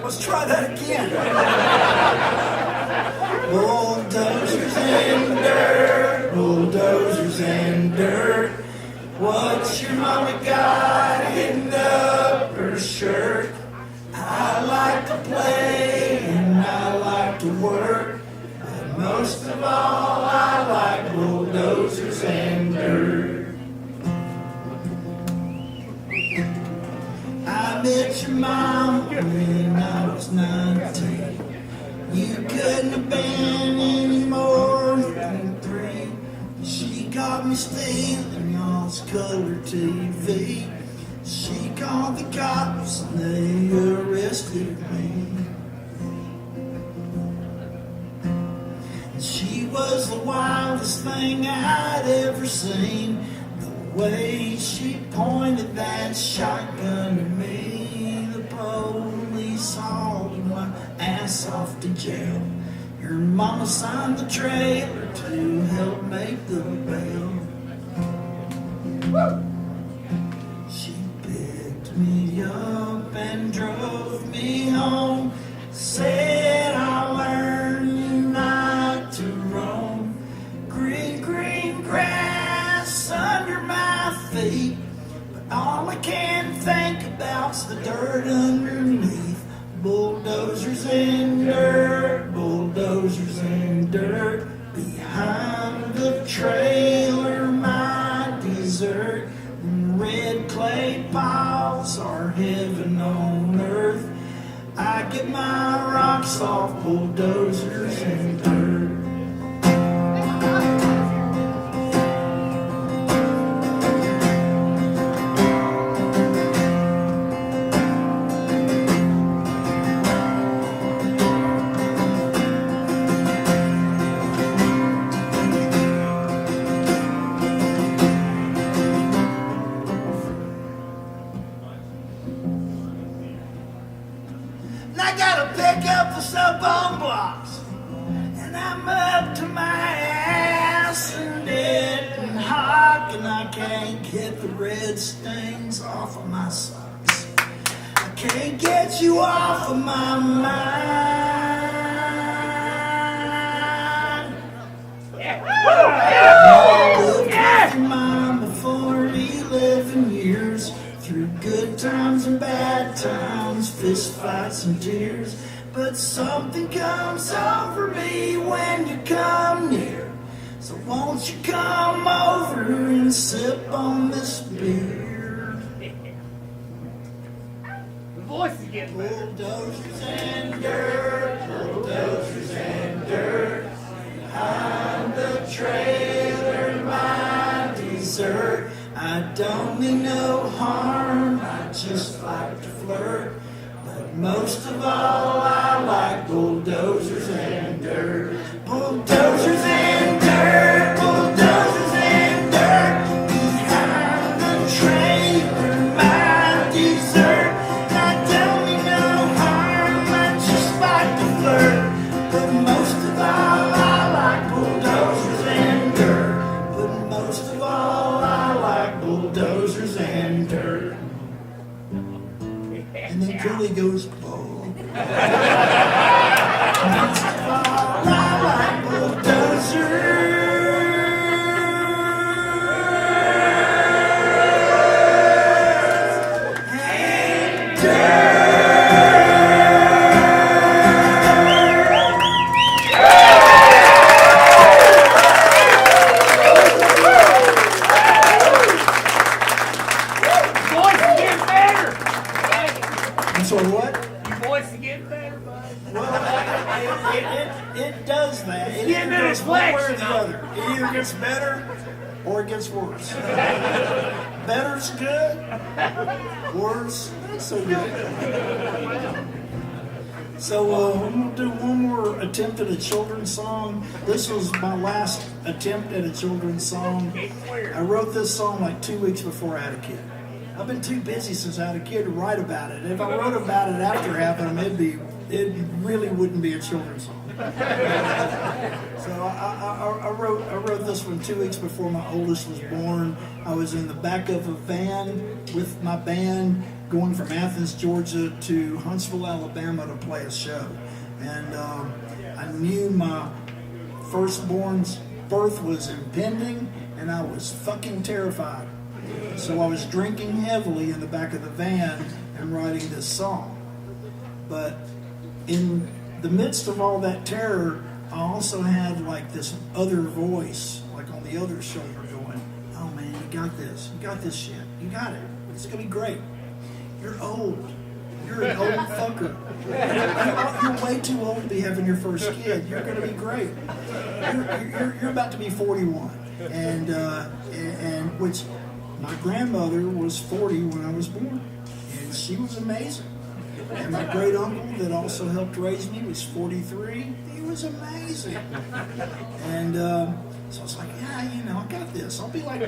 Speaker 3: Let's try that again. Bulldozers and dirt, bulldozers and dirt. What's your mama got hidden up her shirt? I like to play and I like to work, but most of all I like bulldozers and dirt. I met your mom when I was 19. You couldn't have been any more than 3. She caught me stealing y'all's color TV. She called the cops and they arrested me. And she was the wildest thing I'd ever seen. The way she pointed that shotgun at me. The police hauled my ass off to jail. Your mama signed the trailer to help make the bail. She picked me up and drove me home. Said I'll learn you not to roam. Green, green grass under my feet, but all I can think about's the dirt underneath. Bulldozers and dirt, bulldozers and dirt. Behind the trailer, my dessert. And red clay piles are heaven on earth. I get my rocks off bulldozers and dirt. Up-on blocks, and I'm up to my ass in debt and hot, and I can't get the red stains off of my socks. I can't get you off of my mind. I lived with your mama for 11 years, through good times and bad times, fist fights and tears. But something comes over me when you come near. So won't you come over and sip on this beer?
Speaker 2: The voice is getting better.
Speaker 3: Bulldozers and dirt, bulldozers and dirt. Behind the trailer, my dessert. I don't mean no harm, I just like to flirt. Most of all, I like bulldozers and dirt. Bulldozers and dirt, bulldozers and dirt. Behind the trailer, my dessert. I don't mean no harm, I just like to flirt. But most of all, I like bulldozers and dirt. But most of all, I like bulldozers and dirt. And then Curly goes, oh. Most of all, I like bulldozers and dirt. It does that. It
Speaker 2: Getting
Speaker 3: either
Speaker 2: in
Speaker 3: goes
Speaker 2: his
Speaker 3: one way
Speaker 2: flex
Speaker 3: or the
Speaker 2: now.
Speaker 3: other. It either gets better or it gets worse. Better's good. Worse, not so good. So I'm going to do one more attempt at a children's song. This was my last attempt at a children's song. I wrote this song like 2 weeks before I had a kid. I've been too busy since I had a kid to write about it. If I wrote about it after having him, it really wouldn't be a children's song. So I wrote this one 2 weeks before my oldest was born. I was in the back of a van with my band going from Athens, Georgia to Huntsville, Alabama to play a show. And I knew my firstborn's birth was impending and I was fucking terrified. So I was drinking heavily in the back of the van and writing this song. But in the midst of all that terror, I also had like this other voice, like on the other shoulder going, oh man, you got this. You got this shit. You got it. It's going to be great. You're old. You're an old fucker. You're way too old to be having your first kid. You're going to be great. You're about to be 41. And which my grandmother was 40 when I was born. And she was amazing. And my great uncle that also helped raise me was 43. He was amazing. And so I was like, yeah, you know, I got this. I'll be like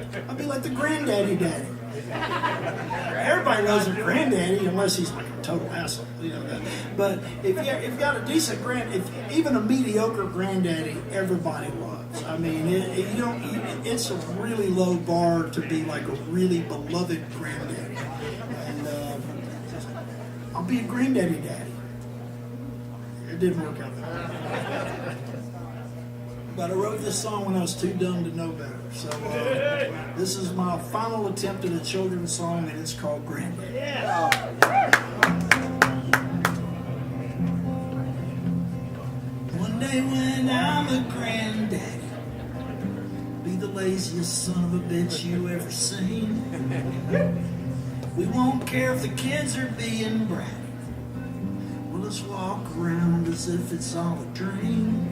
Speaker 3: the granddaddy daddy. Everybody knows a granddaddy unless he's like a total asshole, you know that. But if you got a decent even a mediocre granddaddy, everybody loves. I mean, it's a really low bar to be like a really beloved granddaddy. And I'll be a granddaddy daddy. It didn't work out that way. But I wrote this song when I was too dumb to know better. So this is my final attempt at a children's song, and it's called Granddaddy. One day when I'm a granddaddy, be the laziest son of a bitch you ever seen. We won't care if the kids are being bratty. We'll just walk around as if it's all a dream.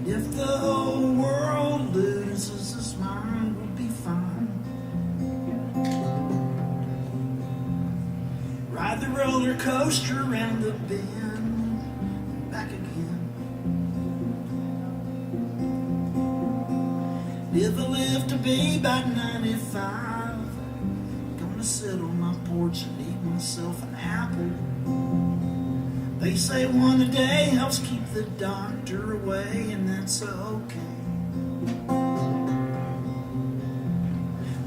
Speaker 3: If the whole world loses its mind, we'll be fine. Ride the roller coaster around the bend, back again. If I live to be about 95, gonna sit on my porch and eat myself an apple. They say one a day helps keep the doctor away, and that's okay.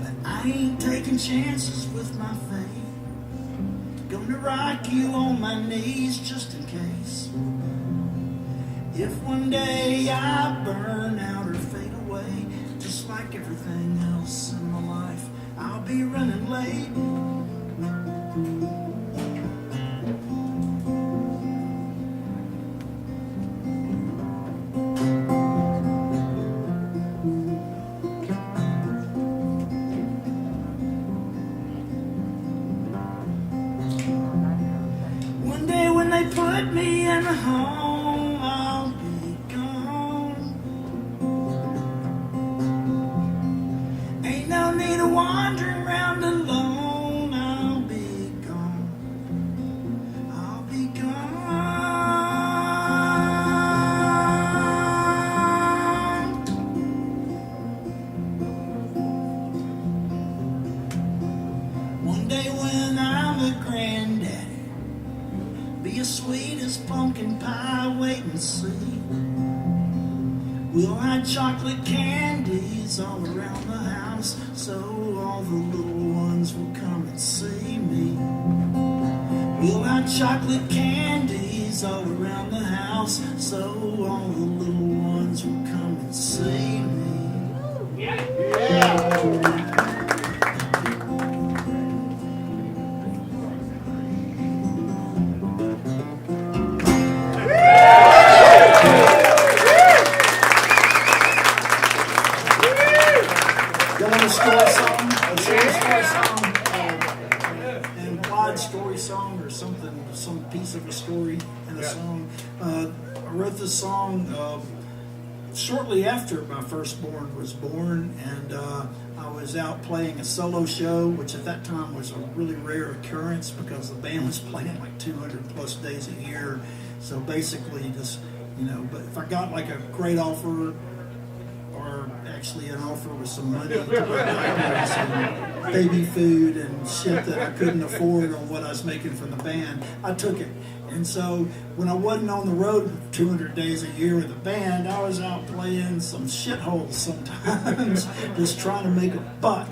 Speaker 3: But I ain't taking chances with my fate. Gonna rock you on my knees just in case. If one day I burn out or fade away, just like everything else in my life, I'll be running late. Put me in a home, I'll be gone. Ain't no need of wandering around alone, I'll be gone. I'll be gone. One day when I'm a granddaddy, be as sweet as pumpkin pie, wait and see. We'll hide chocolate candies all around the house, so all the little ones will come and see me. We'll hide chocolate candies all around the house, so all the little ones will come and see me. Yeah. wrote this song shortly after my firstborn was born, and I was out playing a solo show, which at that time was a really rare occurrence because the band was playing like 200 plus days a year. So basically just, but if I got like a great offer, or actually an offer with some money to buy diapers and baby food and shit that I couldn't afford on what I was making from the band, I took it. And so when I wasn't on the road 200 days a year with the band, I was out playing some shitholes sometimes, just trying to make a buck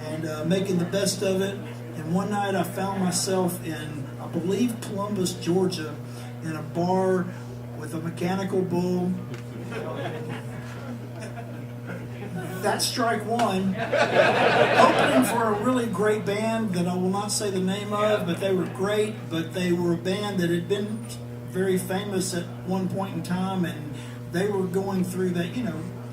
Speaker 3: and making the best of it. And one night I found myself in, I believe, Columbus, Georgia, in a bar with a mechanical bull. That's strike one. Opening for a really great band that I will not say the name of, but they were great. But they were a band that had been very famous at one point in time, and they were going through that,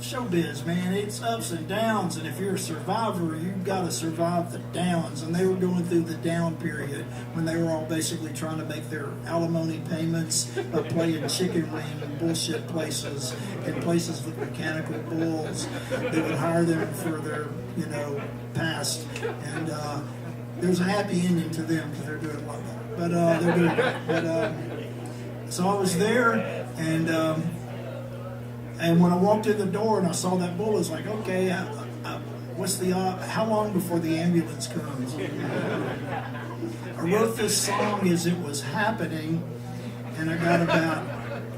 Speaker 3: showbiz, man. It's ups and downs, and if you're a survivor, you've got to survive the downs. And they were going through the down period when they were all basically trying to make their alimony payments of playing chicken wing and bullshit places, and places with mechanical bulls that would hire them for their, past. And there's a happy ending to them because they're doing a lot better. But they're doing it. But so I was there, and when I walked in the door and I saw that bull, I was like, okay, how long before the ambulance comes? I wrote this song as it was happening, and I got about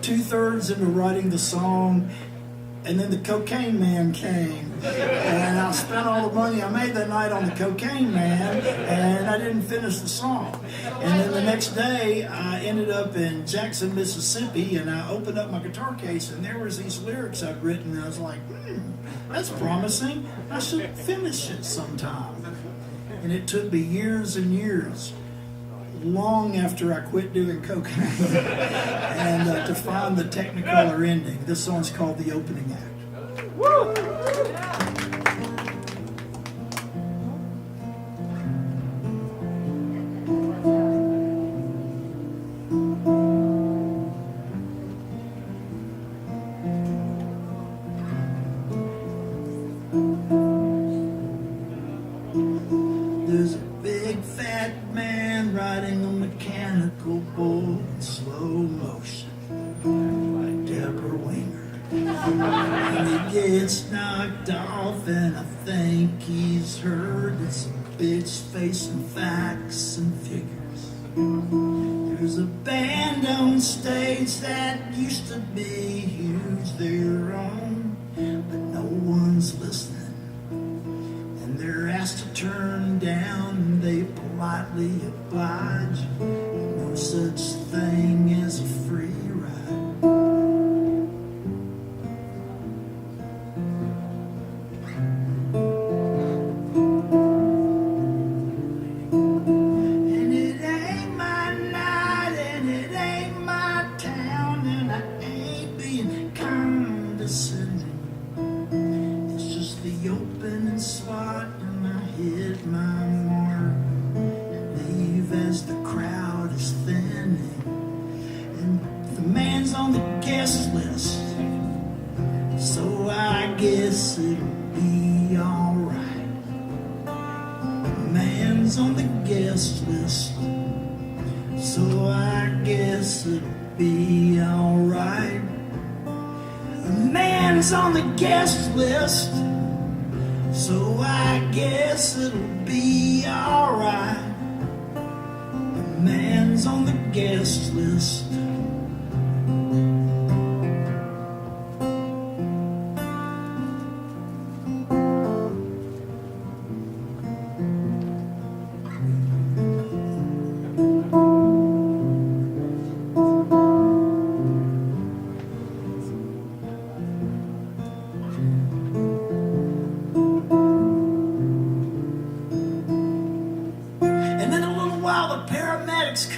Speaker 3: 2/3 into writing the song, and then the cocaine man came, and I spent all the money I made that night on the cocaine man, and I didn't finish the song. And then the next day, I ended up in Jackson, Mississippi, and I opened up my guitar case, and there was these lyrics I'd written, and I was like, that's promising. I should finish it sometime. And it took me years and years, long after I quit doing cocaine, and to find the Technicolor ending. This song's called The Opening Act. Woo! There's a big fat man riding a mechanical bull in slow motion, like Deborah Winger. And he gets knocked off, and I think he's hurt. It's a bitch facing facts and figures. There's a band on stage that used to be huge, their own, but no one's listening. And they're asked to turn down, and they politely oblige. No such thing as a free ride. And it ain't my night, and it ain't my town, and I ain't being condescending. It's just the opening slot, and I hit my mark and leave as the crowd is thinning. And the man's on the guest list, so I guess it'll be alright. The man's on the guest list, so I guess it'll be alright. The man's on the guest list, so I guess it'll be alright. The man's on the guest list.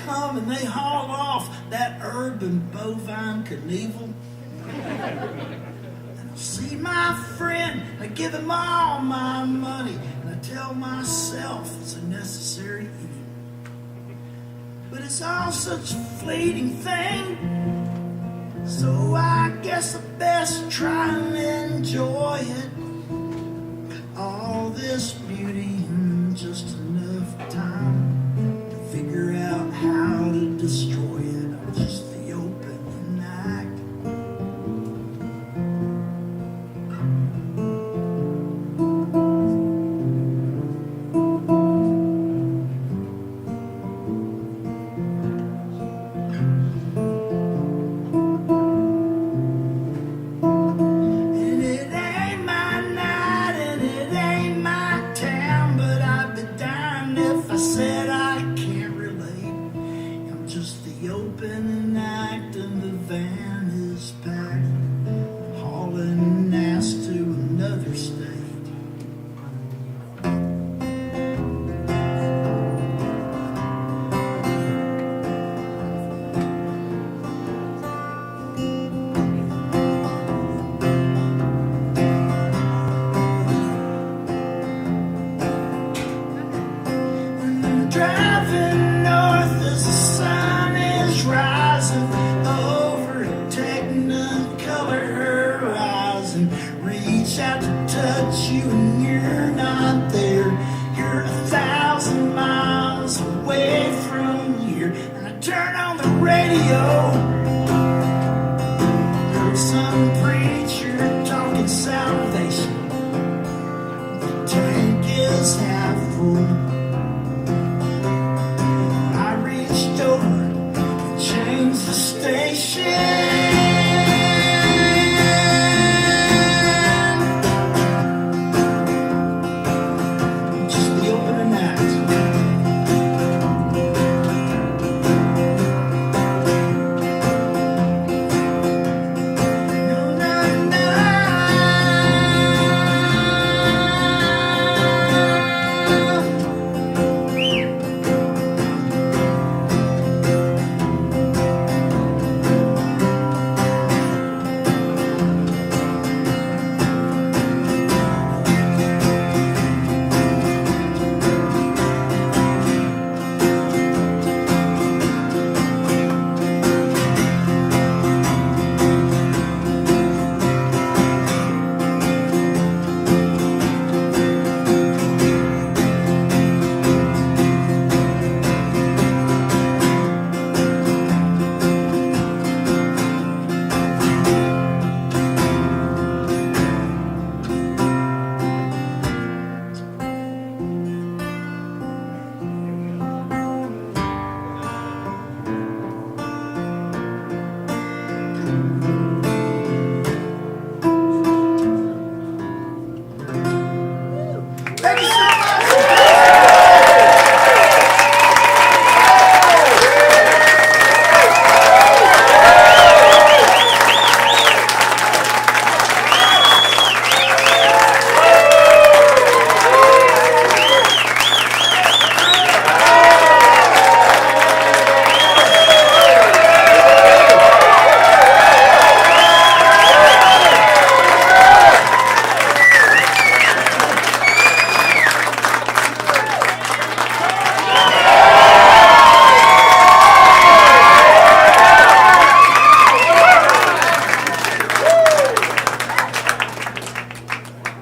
Speaker 3: Come and they haul off that urban bovine Knievel. And I see my friend, I give him all my money, and I tell myself it's a necessary evil. But it's all such a fleeting thing. So I guess I best try and enjoy it. All this beauty in just enough time to figure out how to destroy it. I'm just the opening act. And it ain't my night and it ain't my town, but I'd be darned if I said I can't relate. I'm just the opening act and the van is packed, hauling ass to another state. Driving north as the sun is rising over a technicolor horizon. Reach out to touch you and you're not there. You're 1,000 miles away from here. And I turn on the radio. Heard some preacher talking salvation. The tank is half full. Change the station. Just the opening act. No, no, no. Thank you so much.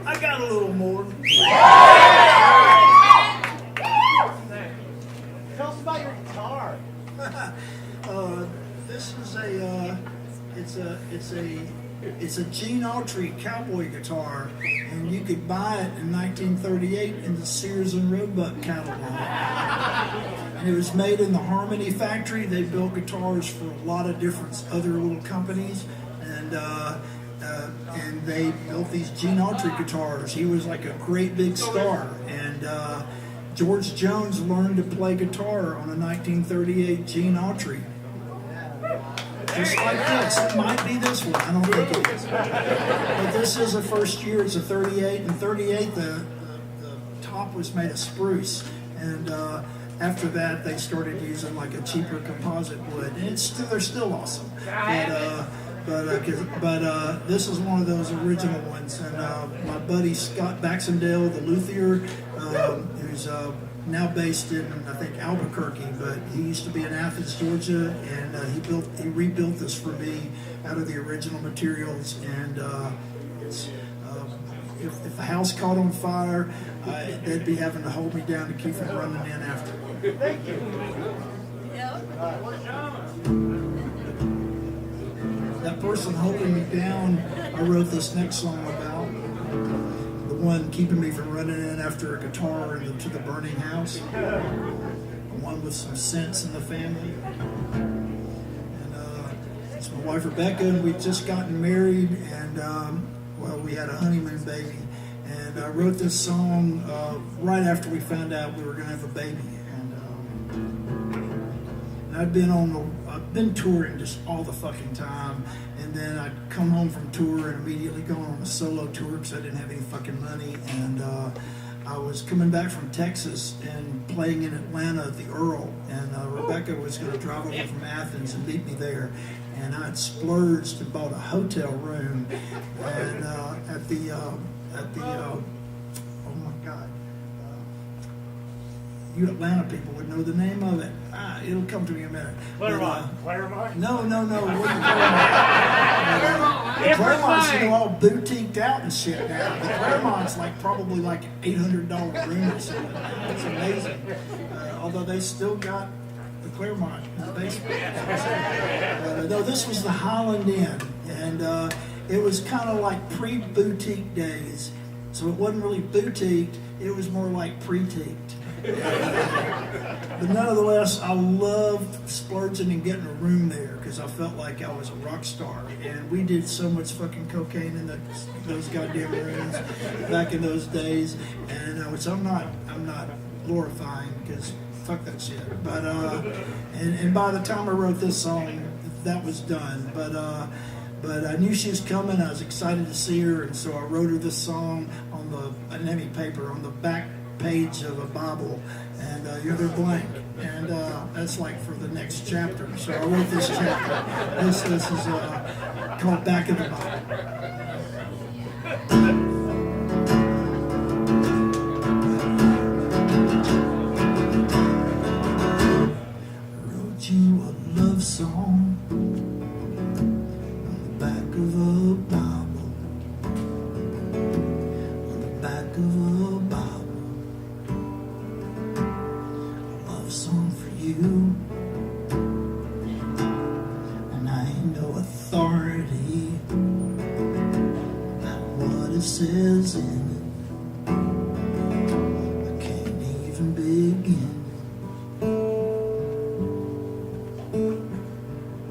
Speaker 3: I got a little more.
Speaker 4: Tell us about your guitar.
Speaker 3: This is it's a Gene Autry cowboy guitar, and you could buy it in 1938 in the Sears and Roebuck catalog. And it was made in the Harmony factory. They built guitars for a lot of different other little companies, and they built these Gene Autry guitars. He was like a great big star, and George Jones learned to play guitar on a 1938 Gene Autry. Just like this. It might be this one. I don't think it is. But this is a first year. It's a 38. And 38, the top was made of spruce. And after that, they started using like a cheaper composite wood. And they're still awesome. But this is one of those original ones. And my buddy Scott Baxendale, the luthier, who's now based in, I think, Albuquerque, but he used to be in Athens, Georgia, and he rebuilt this for me out of the original materials. And if the house caught on fire, they'd be having to hold me down to keep from running in after.
Speaker 4: Thank you.
Speaker 3: That person holding me down, I wrote this next song about. The one keeping me from running in after a guitar to the burning house. The one with some sense in the family. And it's my wife Rebecca, and we'd just gotten married, and well, we had a honeymoon baby. And I wrote this song right after we found out we were going to have a baby. And I've been touring just all the fucking time, and then I'd come home from tour and immediately go on a solo tour because I didn't have any fucking money. And I was coming back from Texas and playing in Atlanta at the Earl, and Rebecca was going to drive over from Athens and meet me there. And I'd splurged and bought a hotel room, and at the oh my God, you Atlanta people would know the name of it. It'll come to me in a minute.
Speaker 4: Claremont. Claremont?
Speaker 3: No. What do you call it? Claremont's, all boutiqued out and shit now. The Claremont's probably like $800 room or something. It's amazing. Although they still got the Claremont in the basement. No, this was the Highland Inn, and it was kind of like pre-boutique days. So it wasn't really boutiqued, it was more like pre-teaked. But nonetheless, I loved splurging and getting a room there because I felt like I was a rock star. And we did so much fucking cocaine in those goddamn rooms back in those days. And which I'm not glorifying because fuck that shit. But and by the time I wrote this song, that was done. But I knew she was coming. I was excited to see her, and so I wrote her this song I didn't have any paper, on the back page of a Bible, and you're there blank, and that's for the next chapter. So I wrote this chapter. This is called Back in the Bible. I wrote you a love song on the back of a Bible, on the back of a Bible. Song for you, and I ain't no authority about what it says in it. I can't even begin.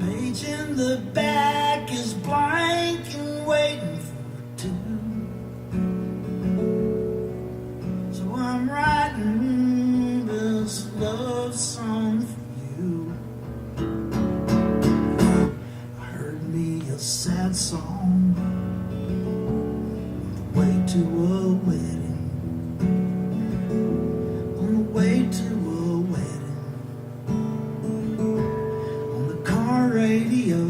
Speaker 3: Page in the back is blank and waiting for two. So I'm writing this love song for you. I heard me a sad song on the way to a wedding, on the way to a wedding, on the car radio,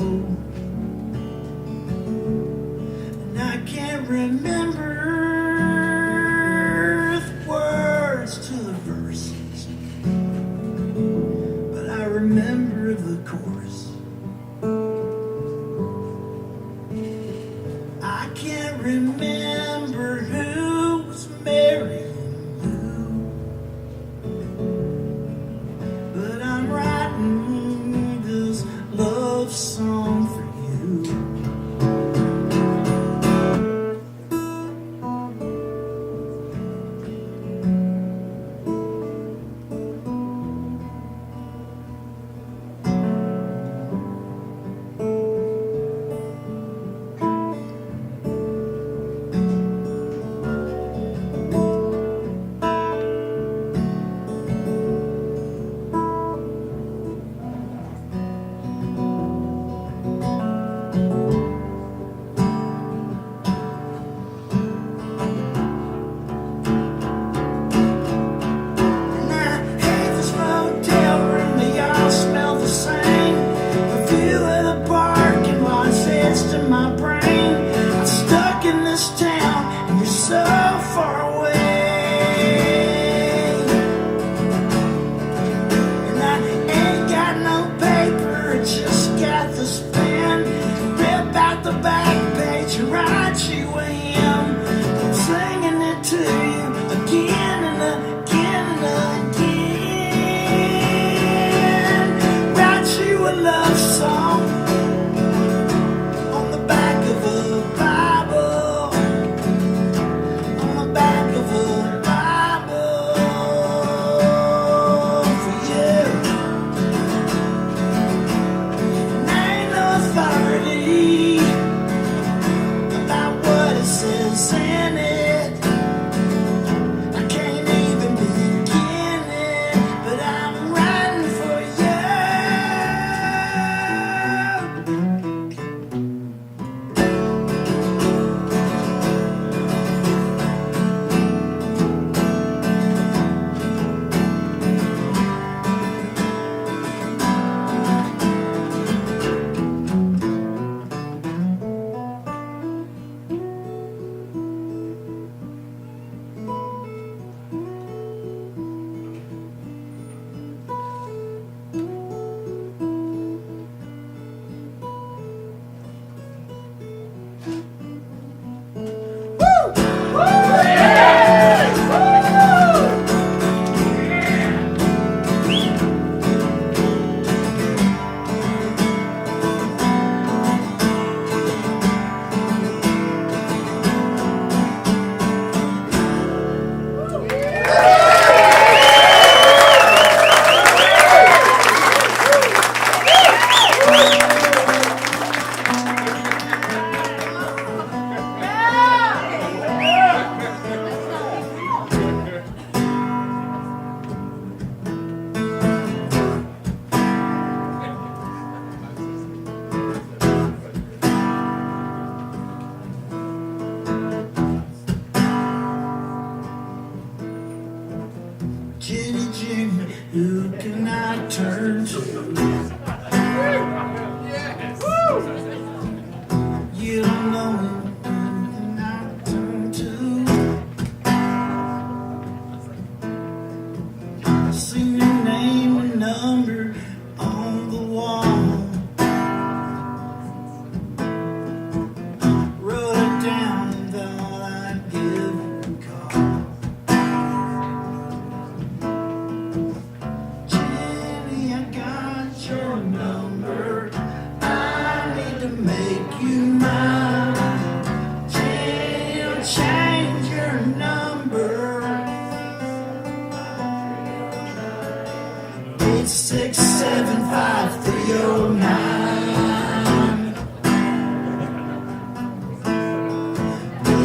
Speaker 3: and I can't remember the words to the verses, but I remember the chorus. I can't remember who was marrying who, but I'm writing this love song for you.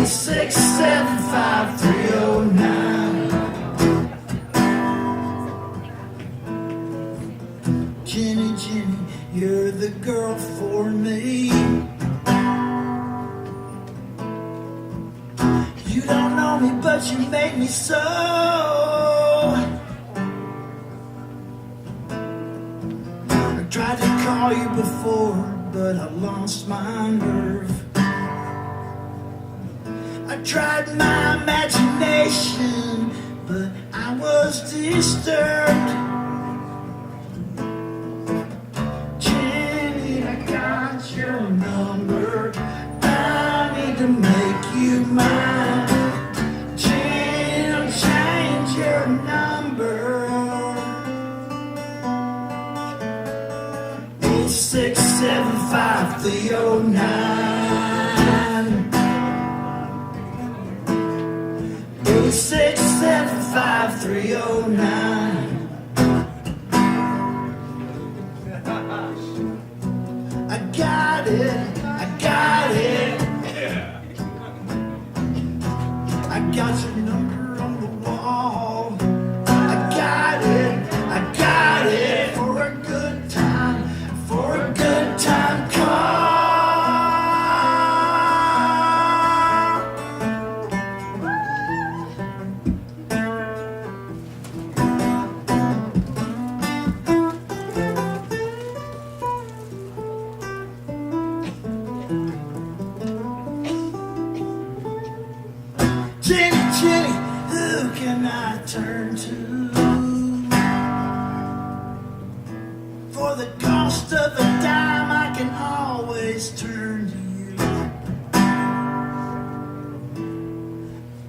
Speaker 3: 8675309. Jenny, Jenny, you're the girl for me. You don't know me, but you make me so. I tried to call you before, but I lost my nerve. I tried my imagination, but I was disturbed. Jenny, I got your number. I need to make you mine. Jenny, I'll change your number. 8675309. 8675309. I got it, I got it. I got your number on the wall. I got it for a good time, for a good time call. Jenny, Jenny, who can I turn to for the cost of a dime? I can always turn to you.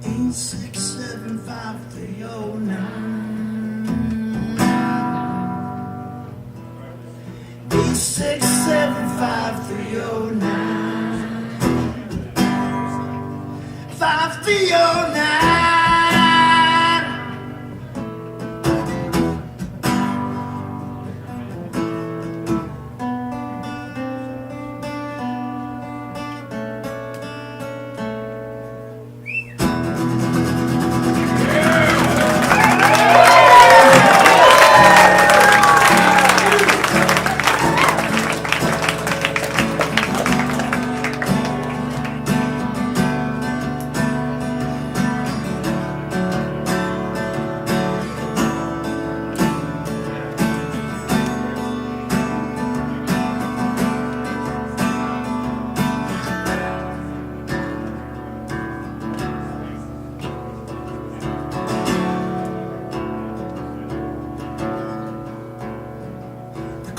Speaker 3: 8675309. 8675309. 5309.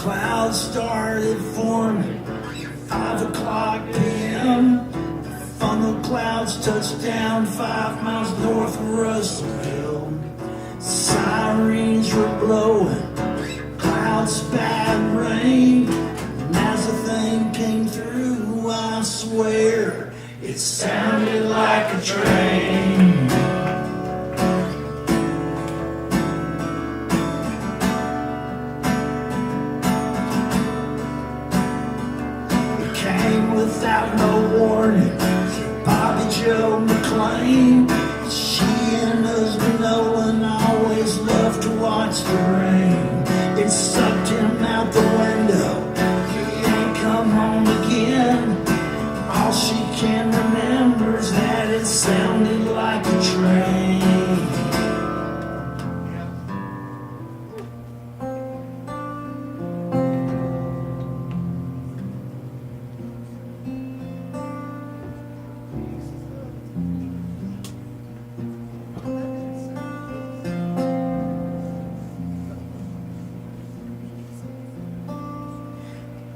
Speaker 3: Clouds started forming, 5 o'clock p.m. Funnel clouds touched down 5 miles north of Russellville. Sirens were blowing, clouds spat rain. And as the thing came through, I swear, it sounded like a train. Without no warning, Bobby Joe McLean. She and husband Nolan always loved to watch the rain. It sucked him out the window. He ain't come home again. All she can remember is that it sounded like a train.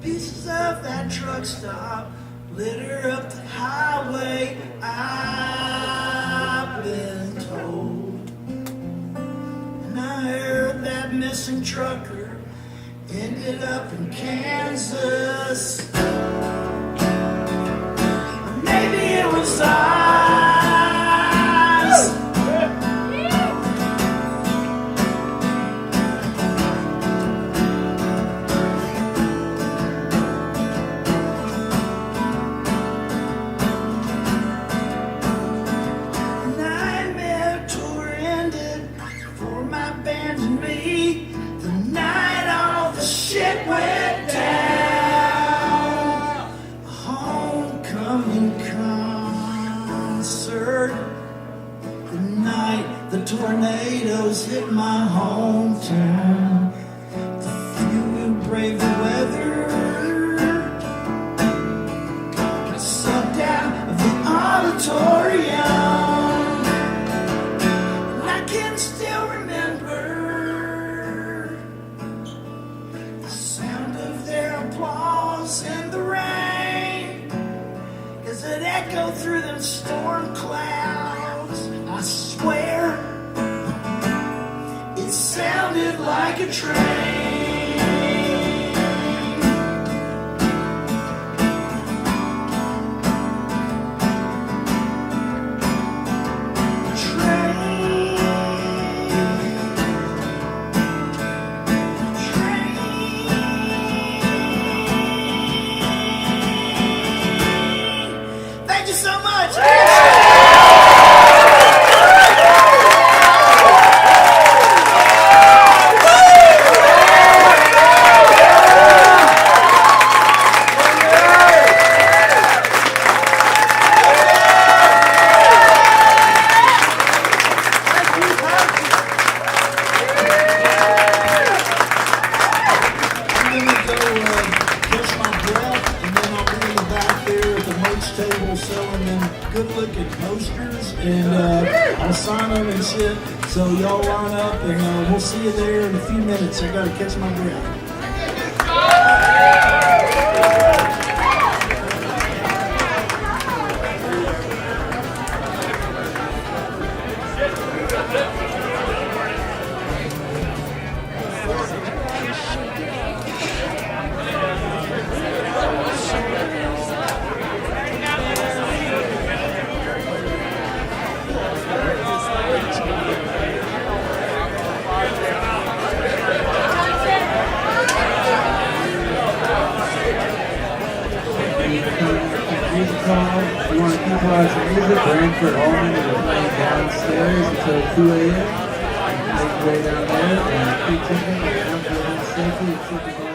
Speaker 3: Pieces of that truck stop litter up the highway, I've been told. And I heard that missing trucker ended up in Kansas. Maybe it was eyes.
Speaker 1: coming concert. The night the tornadoes hit my hometown. The few who brave the weather sucked out of the auditorium. And I can still remember the sound of their applause in the rain as it echoed through them storm clouds. I swear it sounded like a train. Thank you so much. So y'all line up and we'll see you there in a few minutes. I gotta catch my breath. You want to keep watching music, Branford Allman is playing downstairs until 2 a.m. Make your way down there and keep thinking and have safety and keep